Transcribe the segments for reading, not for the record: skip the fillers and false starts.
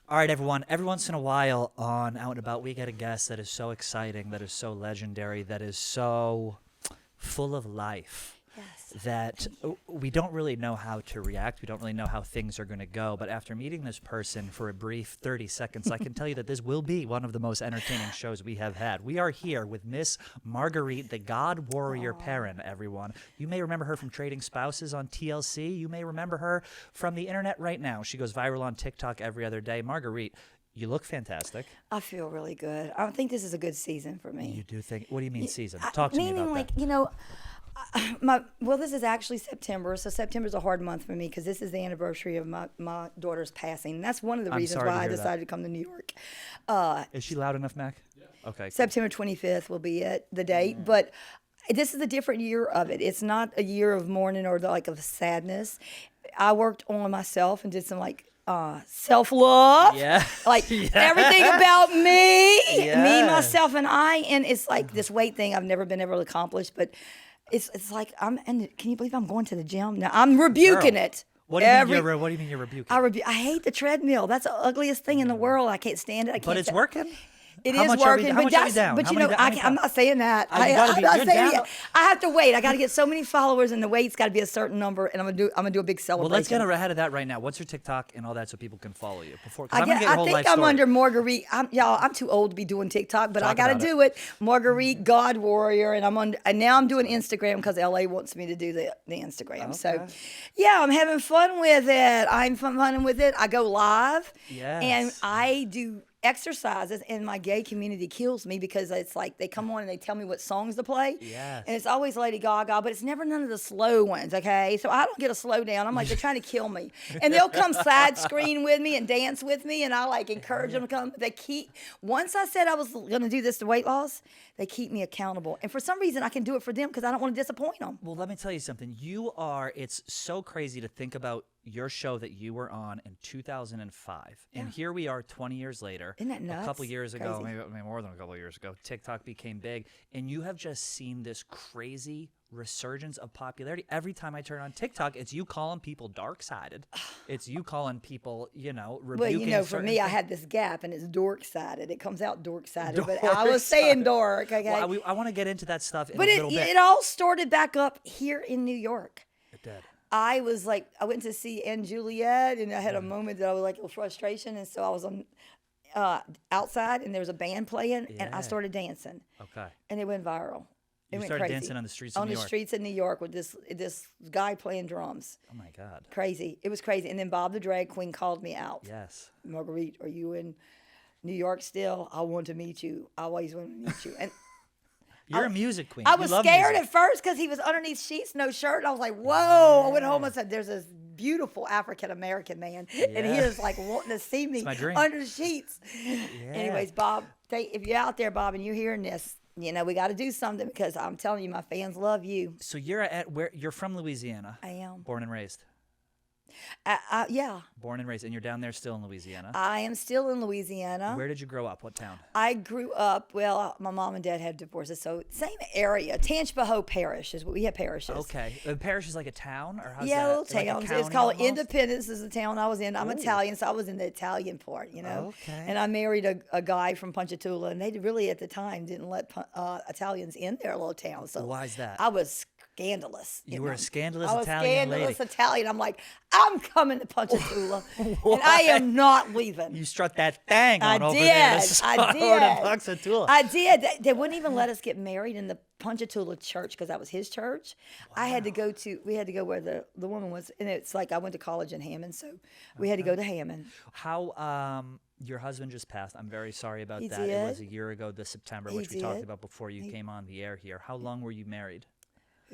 All right, everyone. Every once in a while on Out and About, we get a guest that is so exciting, that is so legendary, that is so full of life. Yes. That we don't really know how to react. We don't really know how things are going to go. But after meeting this person for a brief 30 seconds, I can tell you that this will be one of the most entertaining shows we have had. We are here with Miss Marguerite, the God Warrior Perrin, everyone. You may remember her from Trading Spouses on TLC. You may remember her from the internet right now. She goes viral on TikTok every other day. Marguerite, you look fantastic. I feel really good. I think this is a good season for me. You do think? What do you mean season? Talk to me about like, that. This is actually September, so September's a hard month for me because this is the anniversary of my daughter's passing. And that's one of the reasons sorry to why I hear decided to come to New York. Is she loud enough, Mac? Yeah. Okay. September 25th will be the date, but this is a different year of it. It's not a year of mourning or of sadness. I worked on myself and did some self-love. Yeah. Everything about me, Yes. me, myself, and I. And it's like this weight thing I've never been able to accomplish, but it's like can you believe I'm going to the gym now? I'm rebuking it. What do you mean you're rebuking? I hate the treadmill. That's the ugliest thing in the world. I can't stand it. But it's working. It How is much are we- working, how but much are we that's down? but How you many know da- how many I'm not saying that. You gotta I'm be- not you're saying down. it. I have to wait. I got to get so many followers, and the weight's got to be a certain number, and I'm gonna do a big celebration. Well, let's get ahead of that right now. What's your TikTok and all that so people can follow you? Cause I'm I gonna get your whole think life I'm story. under Marguerite. I'm too old to be doing TikTok, but I Talk got to about do it. Marguerite God Warrior, and now I'm doing Instagram because LA wants me to do the Instagram. So, Okay. yeah, I'm having fun with it. Fun with it. I go live, Yes. and I do exercises, and my gay community kills me because it's like they come on and they tell me what songs to play. Yes. And it's always Lady Gaga, but it's never none of the slow ones, okay? So I don't get a slow down. I'm like, they're trying to kill me. And they'll come side screen with me and dance with me, and I encourage them to come. Once I said I was going to do this to weight loss, they keep me accountable. And for some reason, I can do it for them because I don't want to disappoint them. Well, let me tell you something. It's so crazy to think about your show that you were on in 2005. And here we are 20 years later. Isn't that nuts? A couple years ago, Crazy. maybe more than a couple of years ago, TikTok became big. And you have just seen this crazy resurgence of popularity. Every time I turn on TikTok, it's you calling people dark-sided. It's you calling people, rebuking. Well, for me, I had this gap, and it's dork-sided. It comes out dork-sided, but I was saying dork, okay? Well, I want to get into that stuff in a But little bit. it all started back up here in New York. It did. I went to see Anne Juliet, and I had a moment that I was a frustration, and so I was on outside, and there was a band playing, and I Yeah. started dancing, Okay. and it went viral. It You went started crazy. dancing on the streets of on New the York. streets of New York with this guy playing drums. Oh, my God. Crazy. It was crazy. And then Bob the drag queen called me out. Yes. Marguerite, are you in New York still? I want to meet you. I always want to meet you. And You're a music queen. I You was love scared music. at first because he was underneath sheets, no shirt. And I was like, whoa. I went home and said, there's this beautiful African-American man. And he Yeah. is wanting to see me my dream. under the sheets. Anyways, Bob, if you're out there, Bob, and you're hearing this, we got to do something because I'm telling you, my fans love you. So you're from Louisiana. I am. Born and raised. Yeah. Born and raised, and you're down there still in Louisiana. I am still in Louisiana. Where did you grow up? What town? I grew up, my mom and dad had divorces, so same area. Tangipahoa Parish is what we have parishes. Okay. A parish is like a town, or how's Yeah, that? little Like a towns. It's county called almost? Independence is the town I was in. I'm Italian, so I was in the Italian part, Okay. And I married a guy from Ponchatoula, and they really at the time didn't let Italians in their little town. So Why is that? I was scandalous. You were a scandalous I was Italian scandalous lady. Italian. I'm like, I'm coming to Ponchatoula, and I am not leaving. You strut that thing on over did. there to I Florida did. Ponchatoula. I did. They wouldn't even let us get married in the Ponchatoula church because that was his church. We had to go where the woman was, and it's like I went to college in Hammond, so we had to go to Hammond. How your husband just passed. I'm very sorry about He that. It did. was a year ago this September, He which we talked did. about before you came on the air here. How long were you married?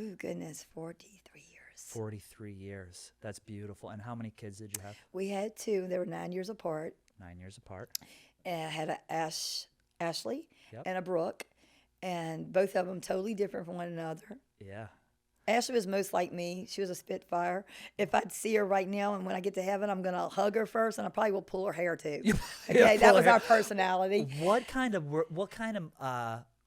Ooh, goodness, 43 years. 43 years. That's beautiful. And how many kids did you have? We had two. They were 9 years apart. 9 years apart. And I had a Ashley Yep. and a Brooke, and both of them totally different from one another. Yeah. Ashley was most like me. She was a Spitfire. If I'd see her right now and when I get to heaven, I'm going to hug her first, and I probably will pull her hair too. Okay, that was our personality. What kind of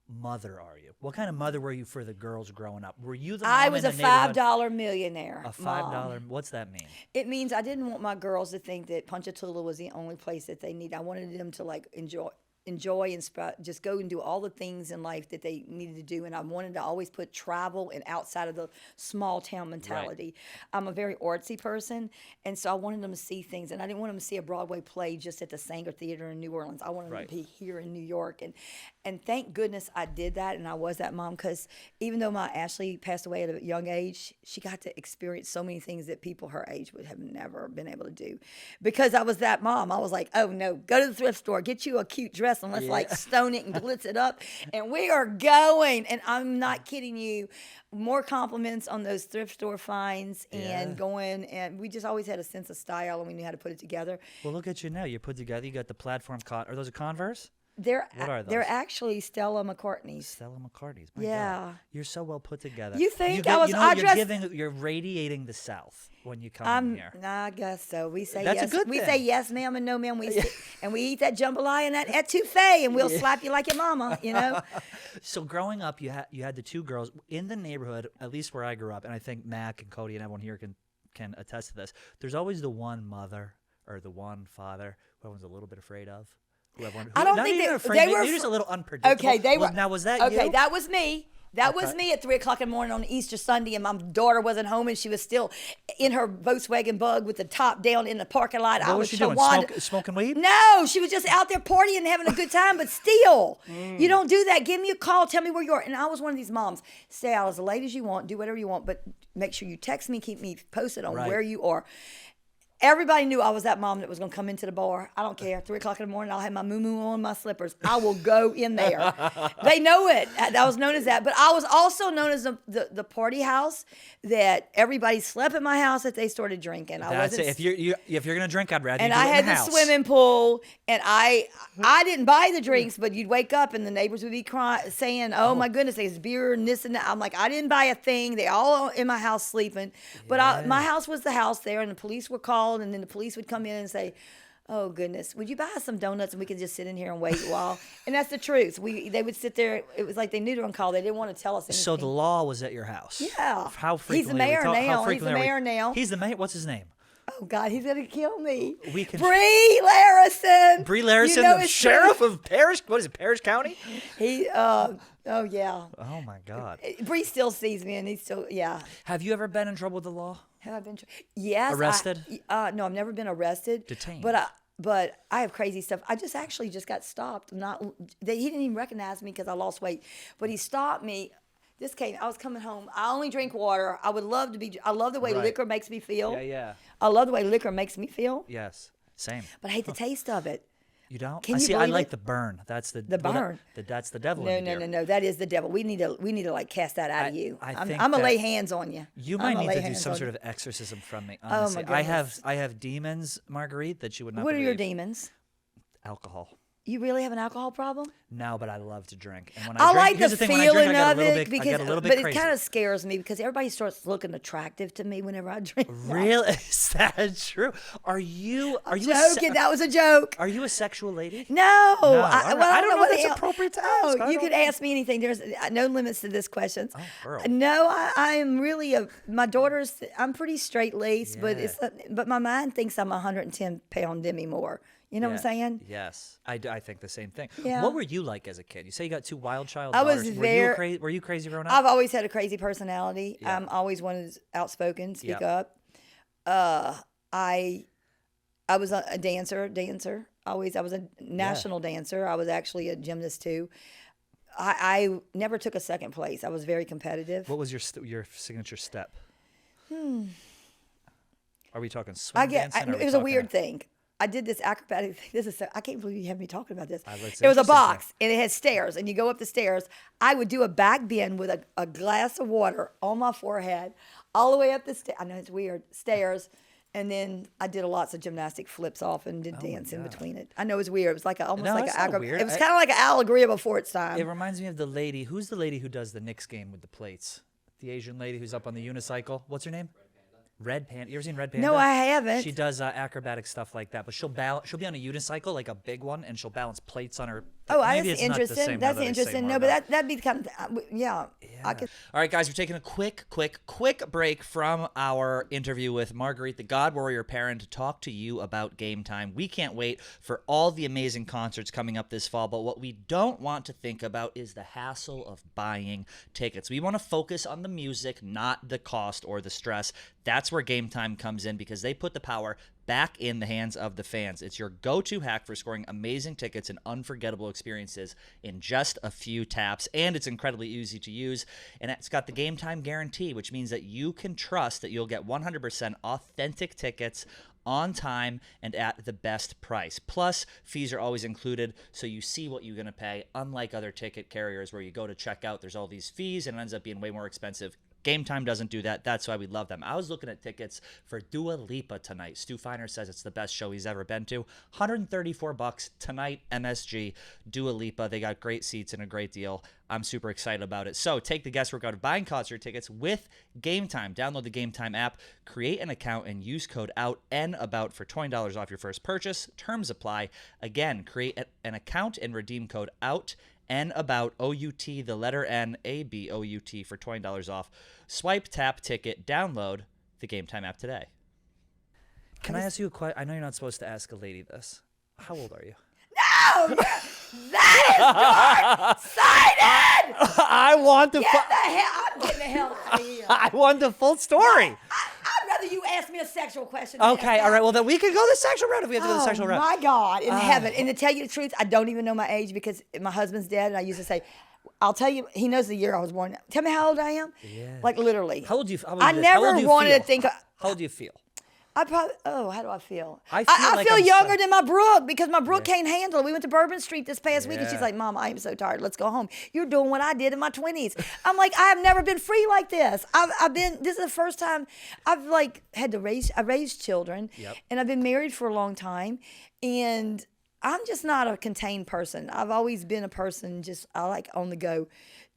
mother are you? What kind of mother were you for the girls growing up? Were you the mom I was in a the neighborhood? $5 millionaire. A $5. Mom. What's that mean? It means I didn't want my girls to think that Ponchatoula was the only place that they need. I wanted them to like enjoy and just go and do all the things in life that they needed to do. And I wanted to always put travel and outside of the small town mentality. Right. I'm a very artsy person, and so I wanted them to see things. And I didn't want them to see a Broadway play just at the Sanger Theater in New Orleans. I wanted them to be here in New York. And thank goodness I did that, and I was that mom, because even though my Ashley passed away at a young age, she got to experience so many things that people her age would have never been able to do. Because I was that mom. I was like, oh no, go to the thrift store, get you a cute dress, and let's like stone it and glitz it up, and we are going. And I'm not kidding you. More compliments on those thrift store finds and going, and we just always had a sense of style, and we knew how to put it together. Well, look at you now. You put together. You got the platform. Are those a Converse? What are those? They're actually Stella McCartney's. Stella McCartney's. My God. You're so well put together. You think you're radiating the South when you come in here. I guess so. We say That's yes. a good we thing. say yes, ma'am, and no, ma'am. And we eat that jambalaya and that etouffee, and we'll slap you like your mama. You know. So growing up, you had the two girls in the neighborhood, at least where I grew up, and I think Mac and Cody and everyone here can attest to this. There's always the one mother or the one father who everyone's a little bit afraid of. I don't think they were just a little unpredictable. Okay, they were. Now was that you? Okay, that was me. That was me at 3:00 in the morning on Easter Sunday, and my daughter wasn't home, and she was still in her Volkswagen Bug with the top down in the parking lot. What was she doing? Smoking weed? No, she was just out there partying and having a good time, but still, you don't do that. Give me a call. Tell me where you are. And I was one of these moms. Stay out as late as you want. Do whatever you want, but make sure you text me. Keep me posted on where you are. Everybody knew I was that mom that was going to come into the bar. I don't care. 3:00 in the morning, I'll have my moo-moo on, my slippers. I will go in there. They know it. I was known as that. But I was also known as the party house that everybody slept in my house if they started drinking. That's it. If you're going to drink, I'd rather and you do I it had in the the house. swimming pool, and I didn't buy the drinks, but you'd wake up and the neighbors would be crying, saying, "Oh my goodness, there's beer and this and that." I'm like, I didn't buy a thing. They all in my house sleeping, but my house was the house there, and the police were called, and then the police would come in and say, "Oh goodness, would you buy us some donuts and we could just sit in here and wait a while?" And that's the truth. They would sit there. It was like they knew they were on call. They didn't want to tell us anything. So the law was at your house. Yeah. How frequently? He's the mayor now. He's the mayor now. He's the mayor. What's his name? Oh God, he's gonna kill me. Bree Larison. Bree Larison, the sheriff of Parrish. What is it, Parrish County? Oh yeah. Oh my God. Bree still sees me, and he's still Have you ever been in trouble with the law? Have I been? Yes. Arrested? No, I've never been arrested. Detained. But I have crazy stuff. I just got stopped. He didn't even recognize me because I lost weight, but he stopped me. I was coming home. I only drink water. I love the way liquor makes me feel. Yeah. I love the way liquor makes me feel. Yes. Same. But I hate the taste of it. You don't? Can you I believe like it? the burn. That's the burn. That's the devil. No. That is the devil. We need to like cast that out of you. I'm gonna lay hands on you. You might need to do some sort of exorcism from me. Honestly. Oh my goodness. I have demons, Marguerite, that you would not. What believe. are your demons? Alcohol. You really have an alcohol problem? No, but I love to drink. And when I drink, like here's the thing, feeling I of it I get a little bit but crazy. it kind of scares me because everybody starts looking attractive to me whenever I drink. Really? Is that true? Are you joking? That was a joke. Are you a sexual lady? No. I don't know if that's appropriate to ask. You could ask me anything. There's no limits to this question. Oh, girl. No, I am really my daughter's. I'm pretty straight laced, but my mind thinks I'm 110-pound Demi Moore. You know what I'm saying? Yes, I think the same thing. Yeah. What were you like as a kid? You say you got two wild child I daughters. was Were you crazy growing up? I've always had a crazy personality. Yeah. I'm always one who's outspoken, speak up. I was a dancer. I was a national dancer. I was actually a gymnast too. I never took a second place. I was very competitive. What was your signature step? Are we talking swing dancing? It was a weird thing. I did this acrobatic thing. I can't believe you have me talking about this. It was a box, and it had stairs, and you go up the stairs. I would do a back bend with a glass of water on my forehead, all the way up the stairs. I know it's weird, stairs. And then I did lots of gymnastic flips off and did dance in between it. I know it's weird. It was like almost like an weird. It was kind of like an allegoria before its time. It reminds me of the lady. Who's the lady who does the Knicks game with the plates? The Asian lady who's up on the unicycle. What's her name? Red Panda. You ever seen Red Panda? No, I haven't. She does acrobatic stuff like that, but she'll be on a unicycle, like a big one, and she'll balance plates on her Oh, Maybe that's it's not the interesting. same now That's that I say interesting. more No, but about it. that'd be kind of yeah. I could. All right, guys, we're taking a quick break from our interview with Marguerite, the God Warrior Perrin, to talk to you about Game Time. We can't wait for all the amazing concerts coming up this fall, but what we don't want to think about is the hassle of buying tickets. We want to focus on the music, not the cost or the stress. That's where Game Time comes in because they put the power back in the hands of the fans. It's your go-to hack for scoring amazing tickets and unforgettable experiences in just a few taps, and it's incredibly easy to use, and it's got the Game Time guarantee, which means that you can trust that you'll get 100% authentic tickets on time and at the best price. Plus, fees are always included, so you see what you're going to pay, unlike other ticket carriers where you go to check out, there's all these fees, and it ends up being way more expensive. Game Time doesn't do that. That's why we love them. I was looking at tickets for Dua Lipa tonight. Stu Feiner says it's the best show he's ever been to. $134 tonight, MSG, Dua Lipa. They got great seats and a great deal. I'm super excited about it. So take the guesswork out of buying concert tickets with Game Time. Download the Game Time app, create an account, and use code OUTNABOUT for $20 off your first purchase. Terms apply. Again, create an account and redeem code OUTNABOUT, O-U-T, the letter N, A-B-O-U-T for $20 off. Swipe, tap, ticket, download the Game Time app today. Can I ask you a question? I know you're not supposed to ask a lady this. How old are you? No, that is short-sighted. I want the Get the hell! I'm getting the hell out of here. I want the full story. I'd rather you ask me a sexual question. Okay, all right. Well, then we can go the sexual route if we have to go the sexual route. Oh my God, in heaven! And to tell you the truth, I don't even know my age because my husband's dead, and I used to say, "I'll tell you." He knows the year I was born. Tell me how old I am. Yeah. Like literally. How old do you? I never wanted to think. How old do you feel? I probably. Oh, how do I feel? I feel feel younger than my Brooke because my Brooke can't handle it. We went to Bourbon Street this past week, and she's Yeah. like, "Mom, I am so tired. Let's go home." You're doing what I did in my 20s. I'm like, I have never been free like this. I've been. This is the first time I've like had to raise. I raised children, and I've been married for a long time, and I'm just not a contained person. I've always been a person just I like on the go.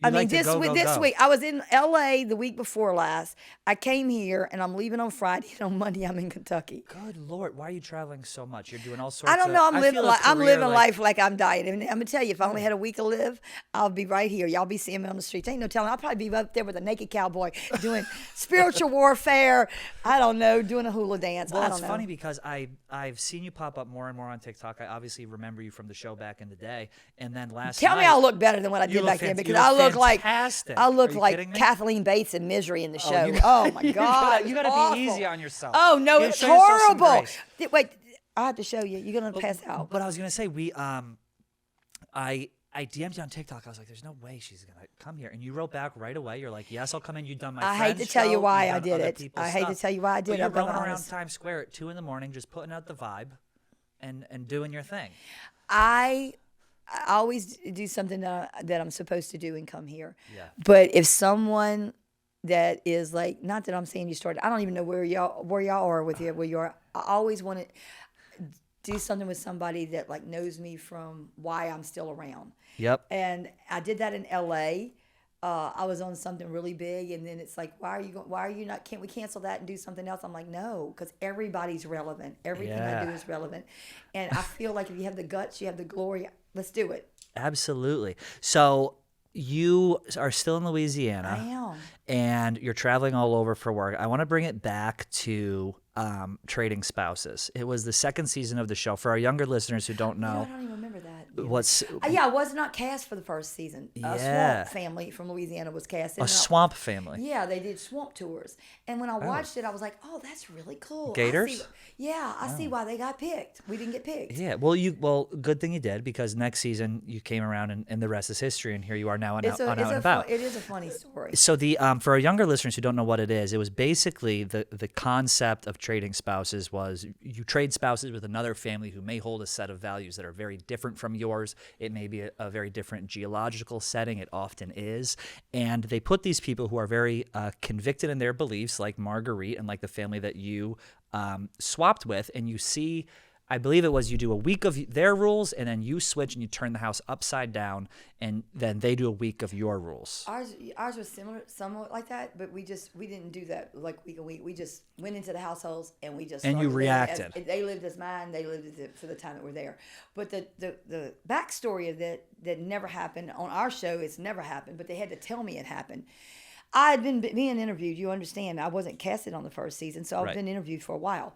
I mean, like to this go, week, go, this go. week I was in LA the week before last. I came here and I'm leaving on Friday, and on Monday I'm in Kentucky. Good Lord, why are you traveling so much? You're doing all sorts. I don't know. I'm I living feel a like I'm career living life like I'm dying. And I'm gonna tell you, if I only had a week to live, I'll be right here. Y'all be seeing me on the streets. Ain't no telling. I'll probably be up there with a naked cowboy doing spiritual warfare. I don't know, doing a hula dance. Well, I it's don't know. funny because I've seen you pop up more and more on TikTok. I obviously remember you from the show back in the day, and then last Tell me night, I'll look better than what I you did look back then fant- because you I look look like fantastic. I look Are you like kidding me? Kathleen Bates in Misery in the show. you- Oh my God, you it was gotta awful. be easy on yourself. Oh no, You gotta it's show yourself some horrible. grace. Wait, I have to show you. You're gonna pass out. But I was gonna say I DM'd you on TikTok. I was like, "There's no way she's gonna come here," and you wrote back right away. You're like, "Yes, I'll come in. You've done my I hate friend's to tell you show, why you've I done did other it. people's I hate to stuff." tell you why I did But it. you're I'm being roaming around honest. Times Square at 2 a.m, just putting out the vibe, and doing your thing. I always do something that I'm supposed to do and come here. Yeah. But if someone that is like, not that I'm saying you started, I don't even know where y'all are with you, where you are. I always want to do something with somebody that like knows me from why I'm still around. Yep. And I did that in LA. I was on something really big, and then it's like, why are you not? Can't we cancel that and do something else? I'm like, no, because everybody's relevant. Everything I do is relevant, and I feel like if you have the guts, you have the glory. Let's do it. Absolutely. So you are still in Louisiana. I am. And you're traveling all over for work. I want to bring it back to Trading Spouses. It was the second season of the show. For our younger listeners who don't No, I know, don't even remember that. what's Yeah, I was not cast for the first season. A Yeah. Swamp Family from Louisiana was cast. a swamp family. Yeah, they did swamp tours. And when I watched it, I was like, oh, that's really cool. Gators? I see why they got picked. We didn't get picked. Yeah, well, good thing you did, because next season you came around and the rest is history, and here you are now out and about. It is a funny story. So the for our younger listeners who don't know what it was basically the concept of trading spouses was you trade spouses with another family who may hold a set of values that are very different from yours. It may be a very different geological setting. It often is. And they put these people who are very convicted in their beliefs, like Marguerite and like the family that you swapped with, and you see I believe it was you do a week of their rules, and then you switch and you turn the house upside down, and then they do a week of your rules. Ours was similar, somewhat like that, but we didn't do that like week a week. We just went into the households and we just And you reacted. They lived as mine. They lived as it for the time that we're there. But the backstory of that never happened on our show. It's never happened, but they had to tell me it happened. I had been being interviewed. You understand? I wasn't casted on the first season, so I've been interviewed for a while.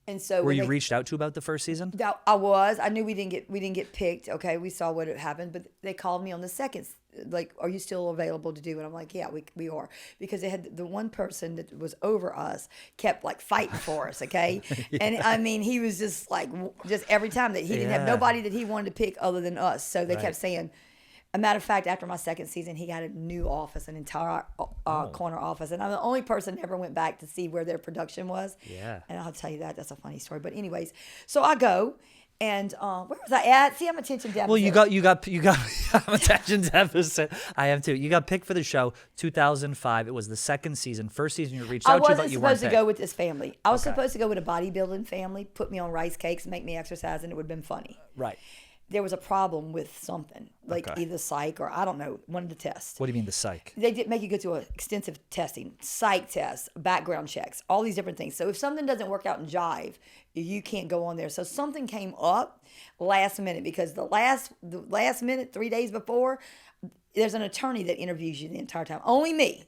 And so were you reached out to about the first season? I was. I knew we didn't get picked. Okay, we saw what had happened, but they called me on the second. Like, are you still available to do? And I'm like, yeah, we are, because they had the one person that was over us kept like fighting for us. Okay, and I mean, he was just every time that he didn't have nobody that he wanted to pick other than us. So they kept saying. A matter of fact, after my second season, he got a new office, an entire corner office. And I'm the only person that ever went back to see where their production was. Yeah. And I'll tell you that's a funny story. But anyways, so I go, and where was I at? See, I'm attention deficit. Well, you got I'm attention deficit. I am too. You got picked for the show 2005. It was the second season. First season you reached out to, but you weren't supposed to go with this family. I was supposed to go with a bodybuilding family, put me on rice cakes, make me exercise, and it would have been funny. Right. There was a problem with something, like either psych or I don't know, one of the tests. What do you mean the psych? They did make you go through extensive testing, psych tests, background checks, all these different things. So if something doesn't work out in jive, you can't go on there. So something came up last minute, because the last minute, 3 days before, there's an attorney that interviews you the entire time. Only me.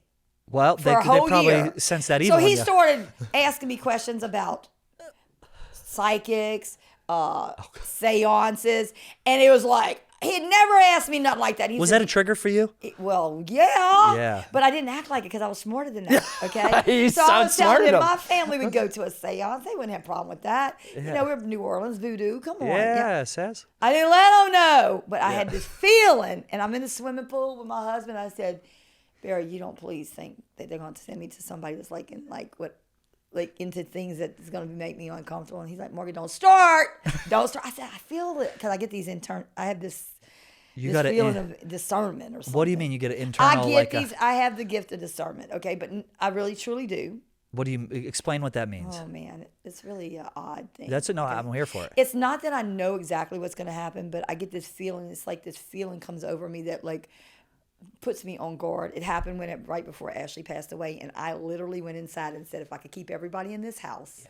Well, they probably sense that even. So he started asking me questions about psychics, seances, and it was like he'd never asked me nothing like that. Was that a trigger for you? Well, yeah. Yeah. But I didn't act like it because I was smarter than that. Okay. You so I was telling him him. my family would go to a seance. They wouldn't have a problem with that. Yeah. You know, we're New Orleans voodoo. Come on. Yeah, says. I didn't let them know, but I had this feeling, and I'm in the swimming pool with my husband. I said, Barry, you don't please think that they're going to send me to somebody that's into things that is going to make me uncomfortable. And he's like, Morgan, don't start. I said, I feel it, because I get these I have this feeling of discernment or something. What do you mean you get an internal? I have the gift of discernment, okay? But I really, truly do. What do you explain what that means? Oh, man, it's really an odd thing. I'm here for it. It's not that I know exactly what's going to happen, but I get this feeling. It's like this feeling comes over me that puts me on guard. It happened right before Ashley passed away, and I literally went inside and said, if I could keep everybody in this house,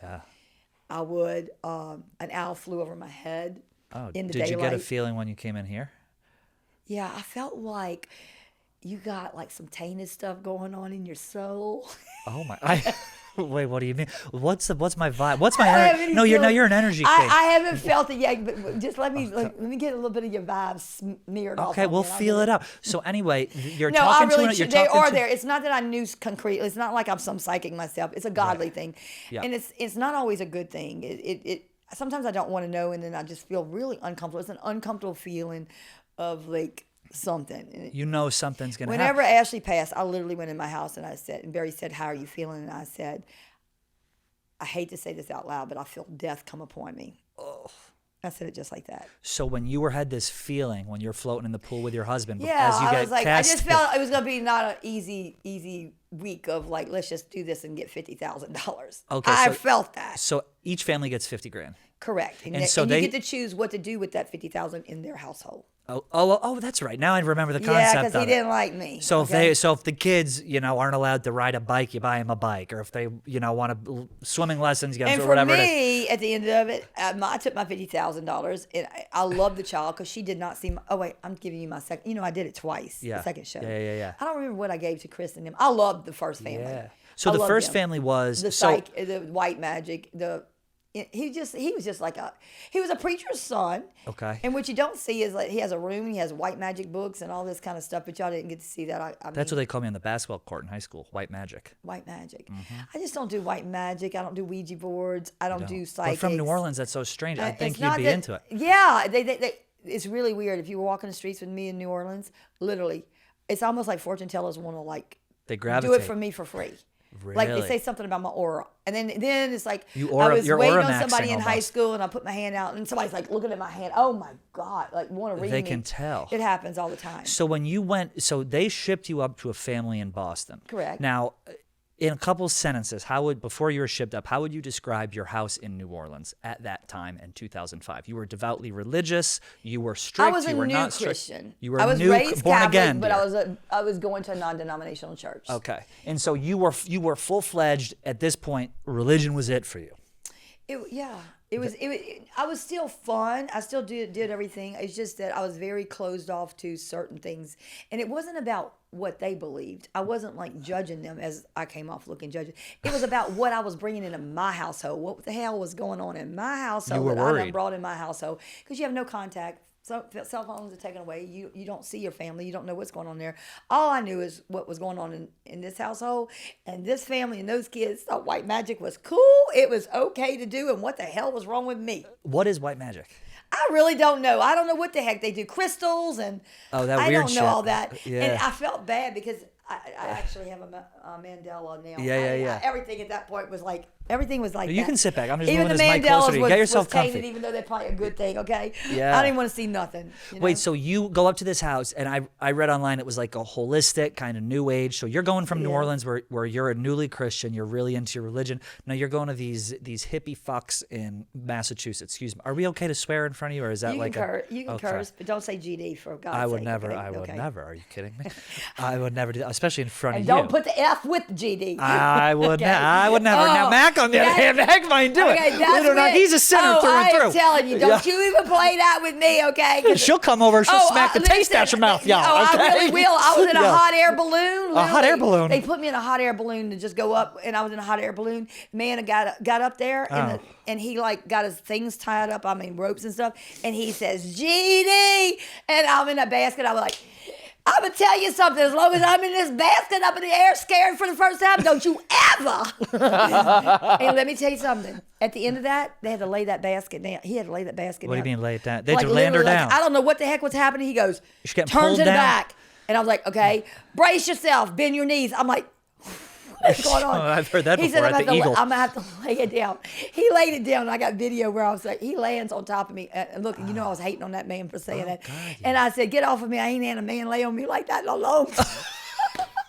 I would. An owl flew over my head. Oh, in the did daylight. You get a feeling when you came in here? Yeah, I felt like you got some tainted stuff going on in your soul. Oh my! Wait, what do you mean? What's my vibe? What's my energy? No, you're an energy king. I haven't felt it yet, but just let me get a little bit of your vibe smeared off. Okay, we'll feel it out. So anyway, you're no, talking I really to it. They are there. It's not that I knew concrete. It's not like I'm some psychic myself. It's a godly thing, and it's not always a good thing. It sometimes I don't want to know, and then I just feel really uncomfortable. It's an uncomfortable feeling of something. You know something's going to happen. Whenever Ashley passed, I literally went in my house and I said, and Barry said, how are you feeling? And I said, I hate to say this out loud, but I feel death come upon me. Oh. I said it just like that. So when you had this feeling, when you're floating in the pool with your husband, I just felt it was going to be not an easy week of let's just do this and get $50,000. Okay. I felt that. So each family gets $50,000. Correct. And so you get to choose what to do with that $50,000 in their household. Oh, that's right. Now I remember the concept. Yeah, because he didn't like me. So if the kids, aren't allowed to ride a bike, you buy them a bike, or if they, want swimming lessons, you get them whatever. And for me, at the end of it, I took my $50,000, and I love the child because she did not see. Oh wait, I'm giving you my second. I did it twice. Yeah. The second show. Yeah. I don't remember what I gave to Chris and them. I loved the first family. Yeah. So the first family was the white magic, he was a preacher's son. Okay. And what you don't see is he has a room, he has white magic books and all this kind of stuff, but y'all didn't get to see that. That's what they called me on the basketball court in high school, white magic. White magic. Mm-hmm. I just don't do white magic. I don't do Ouija boards. I don't do psychics. But from New Orleans, that's so strange. I think you'd be into it. Yeah. It's really weird. If you were walking the streets with me in New Orleans, literally, it's almost like fortune tellers want to they gravitate. do it for me for free. Really? They say something about my aura. And then it's I was you're waiting aura on somebody in almost. high school, and I put my hand out, and somebody's looking at my hand. Oh my God, want to read me. They can tell. It happens all the time. So when you went, they shipped you up to a family in Boston. Correct. Now, in a couple sentences, before you were shipped up, how would you describe your house in New Orleans at that time in 2005? You were devoutly religious. You were strict. I was you were a new not strict. Christian. You were I was new, raised born Catholic, again. but dear. I was going to a non-denominational church. Okay, and so you were full-fledged at this point. Religion was it for you. It was. I was still fun. I still did everything. It's just that I was very closed off to certain things, and it wasn't about what they believed. I wasn't like judging them as I came off looking judging. It was about what I was bringing into my household. What the hell was going on in my household that I done brought in my household? Because you have no contact. So cell phones are taken away. You don't see your family. You don't know what's going on there. All I knew is what was going on in this household. And this family and those kids thought white magic was cool. It was okay to do. And what the hell was wrong with me? What is white magic? I really don't know. I don't know what the heck they do. Crystals and that I weird don't shit. know all that. Yeah. And I felt bad because I actually have a Mandela now. Yeah. Everything at that point was like, everything was like You that. can sit back. I'm just Even moving the this mic closer to Mandelas you. Get yourself was tainted, comfy. even though they're probably a good thing, okay? Yeah. I didn't want to see nothing. You know? Wait, so you go up to this house, and I read online it was like a holistic kind of new age. So you're going from New Orleans where you're a newly Christian, you're really into your religion. Now you're going to these hippie fucks in Massachusetts. Excuse me. Are we okay to swear in front of you, or is that You can curse, but don't say GD for God's sake. I would never. Okay? I would Okay. never. Are you kidding me? I would never do that, especially in front And of you. don't put the F with the GD. I would. Okay. I would never. Now Oh, Mac, on the other hand, Mac might do it. Okay, that's Believe it or not, when- he's a sinner through and I through. am telling you, don't you even play that with me, okay? 'Cause- She'll come over. She'll smack the taste listen, out your mouth, y'all. Oh, okay? I really will. I was in a Yeah. hot air balloon. A hot air balloon? They put me in a hot air balloon to just go up, and I was in a hot air balloon. Man, got up there, and he like got his things tied up. I mean, ropes and stuff. And he says, "GD," and I'm in a basket. I was like, I'm gonna tell you something. As long as I'm in this basket up in the air, scared for the first time, don't you ever. Hey, let me tell you something. At the end of that, they had to lay that basket down. He had to lay that basket What down. do you mean lay it down? They had Like, to land her literally, down. I don't know what the heck was happening. He goes, She's getting turns pulled to the down? back. And I was like, okay, brace yourself, bend your knees. I'm like, what's going on? I've heard that He before said, at the Eagle. I'm going to have to lay it down. He laid it down, and I got video where I was like, he lands on top of me. And look, you know I was hating on that man for saying that. God, yeah. And I said, get off of me. I ain't had a man lay on me like that in a long time.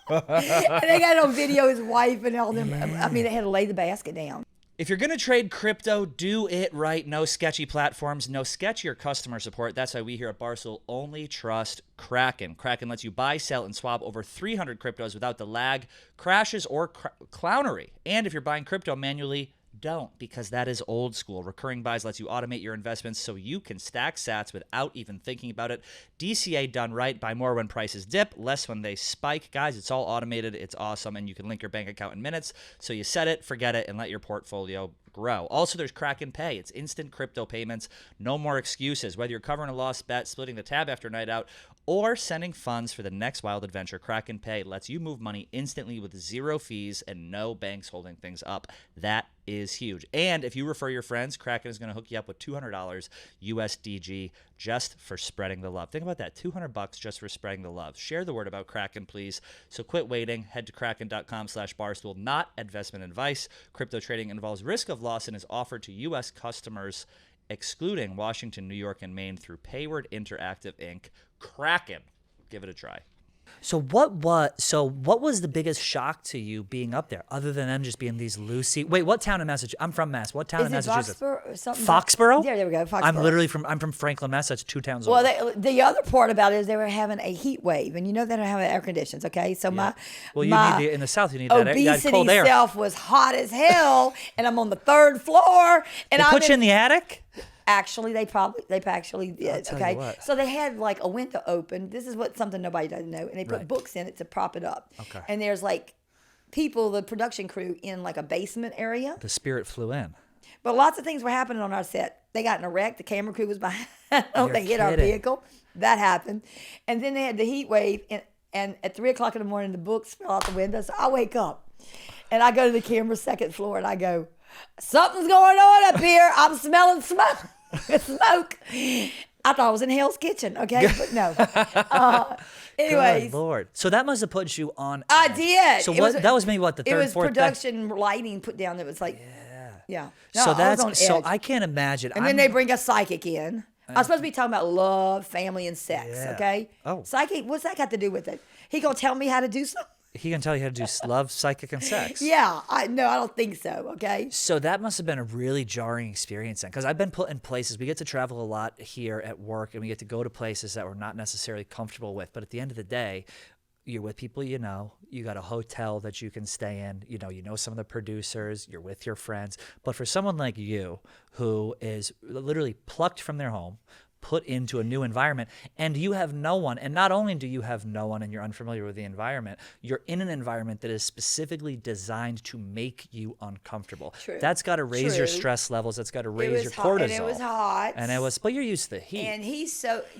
And they got it on video, his wife and all them. I mean, they had to lay the basket down. If you're going to trade crypto, do it right. No sketchy platforms, no sketchier customer support. That's why we here at Barstool only trust Kraken. Kraken lets you buy, sell, and swap over 300 cryptos without the lag, crashes, or clownery. And if you're buying crypto manually, don't, because that is old school. Recurring buys lets you automate your investments so you can stack sats without even thinking about it. DCA done right. Buy more when prices dip, less when they spike. Guys, it's all automated. It's awesome, and you can link your bank account in minutes. So you set it, forget it, and let your portfolio grow. Also, there's Kraken Pay. It's instant crypto payments. No more excuses. Whether you're covering a lost bet, splitting the tab after night out, or sending funds for the next wild adventure, Kraken Pay lets you move money instantly with zero fees and no banks holding things up. That is huge. And if you refer your friends, Kraken is going to hook you up with $200 USDG just for spreading the love. Think about that, $200 just for spreading the love. Share the word about Kraken, please. So quit waiting. Head to kraken.com/barstool. Not investment advice. Crypto trading involves risk of loss and is offered to U.S. customers, excluding Washington, New York, and Maine through Payward Interactive Inc. Kraken. Give it a try. So what was the biggest shock to you being up there, other than them just being these loosey? Wait, what town in Massachusetts? I'm from Mass. What town in Is it Massachusetts? Foxborough or something? Foxborough? Yeah, there we go. Foxborough. I'm from Franklin, Mass. That's 2 towns Well, over. the other part about it is they were having a heat wave, and you know they don't have air conditions. Okay, so my in the South you need that obesity cold air. self was hot as hell, and I'm on the 3rd floor, and They put you in the attic? Actually, they actually did. tell Okay, you what. so they had like a window open. This is something nobody doesn't know, and they put Right. books in it to prop it up. Okay. And there's like people, the production crew, in like a basement area. The spirit flew in. But lots of things were happening on our set. They got in a wreck. The camera crew was behind. They hit our kidding. vehicle. That happened. And then they had the heat wave. And at 3 o'clock in the morning, the books fell out the window. So I wake up. And I go to the camera's 2nd floor. And I go, something's going on up here. I'm smelling smoke. Smoke. I thought I was in Hell's Kitchen. Okay. But no. Anyways. Good Lord. So that must have put you on. I did. So It that was maybe what, the It 3rd, was 4th day? production lighting put down that was like, yeah. No, So I was on edge. I can't imagine. And then they bring a psychic in. I'm supposed to be talking about love, family, and sex, Yeah. okay? Oh. Psychic, what's that got to do with it? He gonna tell me how to do something? He can tell you how to do love, psychic, and sex. Yeah, I don't think so. Okay. So that must have been a really jarring experience then, because I've been put in places. We get to travel a lot here at work, and we get to go to places that we're not necessarily comfortable with. But at the end of the day, you're with people you know. You got a hotel that you can stay in. You know some of the producers. You're with your friends. But for someone like you, who is literally plucked from their home, put into a new environment, and you have no one, and not only do you have no one and you're unfamiliar with the environment, you're in an environment that is specifically designed to make you uncomfortable. True. That's got to raise your True. stress levels. That's got to raise your hot, cortisol. and it was hot. But you're used to the heat. And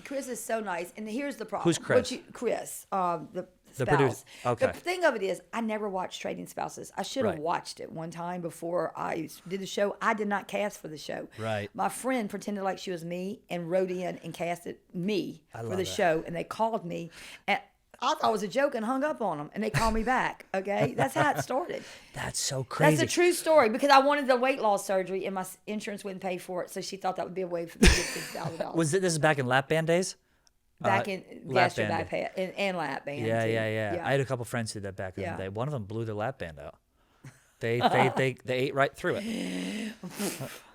Chris is so nice. And here's the problem. Who's Chris? Chris, the The spouse. producer. Okay. The thing of it is, I never watched Trading Spouses. I should have Right. watched it one time before I did the show. I did not cast for the show. Right. My friend pretended like she was me and wrote in and casted me for love the that. show. And they called me. And I thought it was a joke and hung up on them. And they called me back. Okay. That's how it started. That's so crazy. That's a true story because I wanted the weight loss surgery and my insurance wouldn't pay for it. So she thought that would be a way for me to get $6,000. This is back in lap band days? Back in lap gastro band. bypass and lap band. Yeah, too. yeah. I had a couple friends who did that back in Yeah. the day. One of them blew their lap band out. They ate right through it.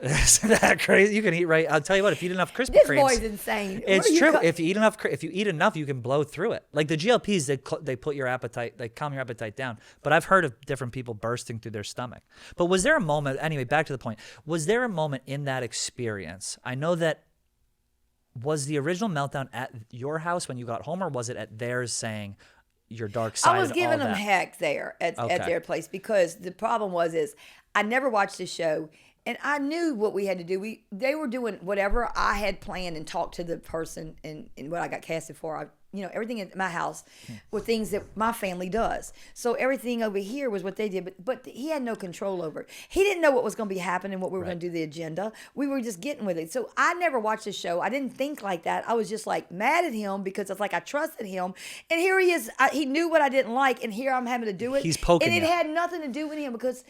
Isn't that crazy? You can eat right. I'll tell you what. If you eat enough Krispy This Kremes, boy's insane. it's true. If you eat enough, you can blow through it. Like the GLPs, they put your appetite, they calm your appetite down. But I've heard of different people bursting through their stomach. But was there a moment? Anyway, back to the point. Was there a moment in that experience? I know that. Was the original meltdown at your house when you got home, or was it at theirs saying your dark side? I was and all giving them that? heck there at their place because the problem is I never watched the show and I knew what we had to do. They were doing whatever I had planned and talked to the person and what I got casted for. Everything at my house were things that my family does. So everything over here was what they did, but he had no control over it. He didn't know what was going to be happening, what we were going to do, the agenda. We were just getting with it. So I never watched the show. I didn't think like that. I was just like mad at him because it's like I trusted him. And here he is. He knew what I didn't like, and here I'm having to do it. He's poking And it you. had nothing to do with him because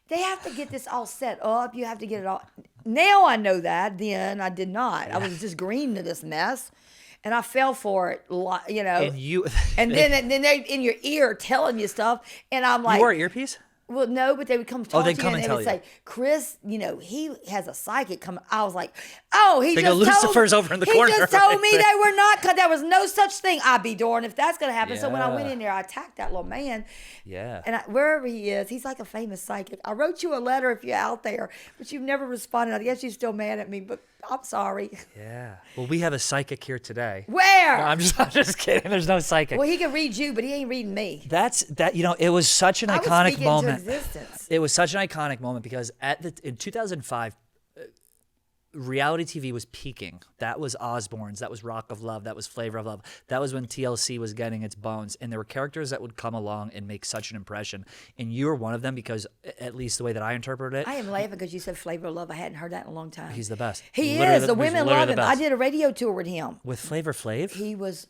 they have to get this all set up. You have to get it all. Now I know that. Then I did not. I was just green to this mess. And I fell for it, And you, and then they in your ear telling you stuff, and I'm like, you wore an earpiece? well, no, but they would come talk they'd to you, come and and they tell would you. say, Chris, he has a psychic coming. I was like, oh, he They just go, told Lucifer's over in the he corner. just told me they were not, because there was no such thing. I'd be darned if that's going to happen. So when I went Yeah. in there, I attacked that little man. Yeah. And wherever he is, he's like a famous psychic. I wrote you a letter if you're out there, but you've never responded. I guess you're still mad at me, but I'm sorry. Yeah. Well, we have a psychic here today. Where? No, I'm just kidding. There's no psychic. Well, he can read you, but he ain't reading me. It was such an I was iconic speaking moment. into existence. It was such an iconic moment because in 2005, reality TV was peaking. That was Osbourne's. That was Rock of Love. That was Flavor of Love. That was when TLC was getting its bones. And there were characters that would come along and make such an impression. And you were one of them because, at least the way that I interpreted it, I am laughing because you said Flavor of Love. I hadn't heard that in a long time. he's the best. He Literally is. The he's women literally love the him. I best. did a radio tour with him. With Flavor Flav?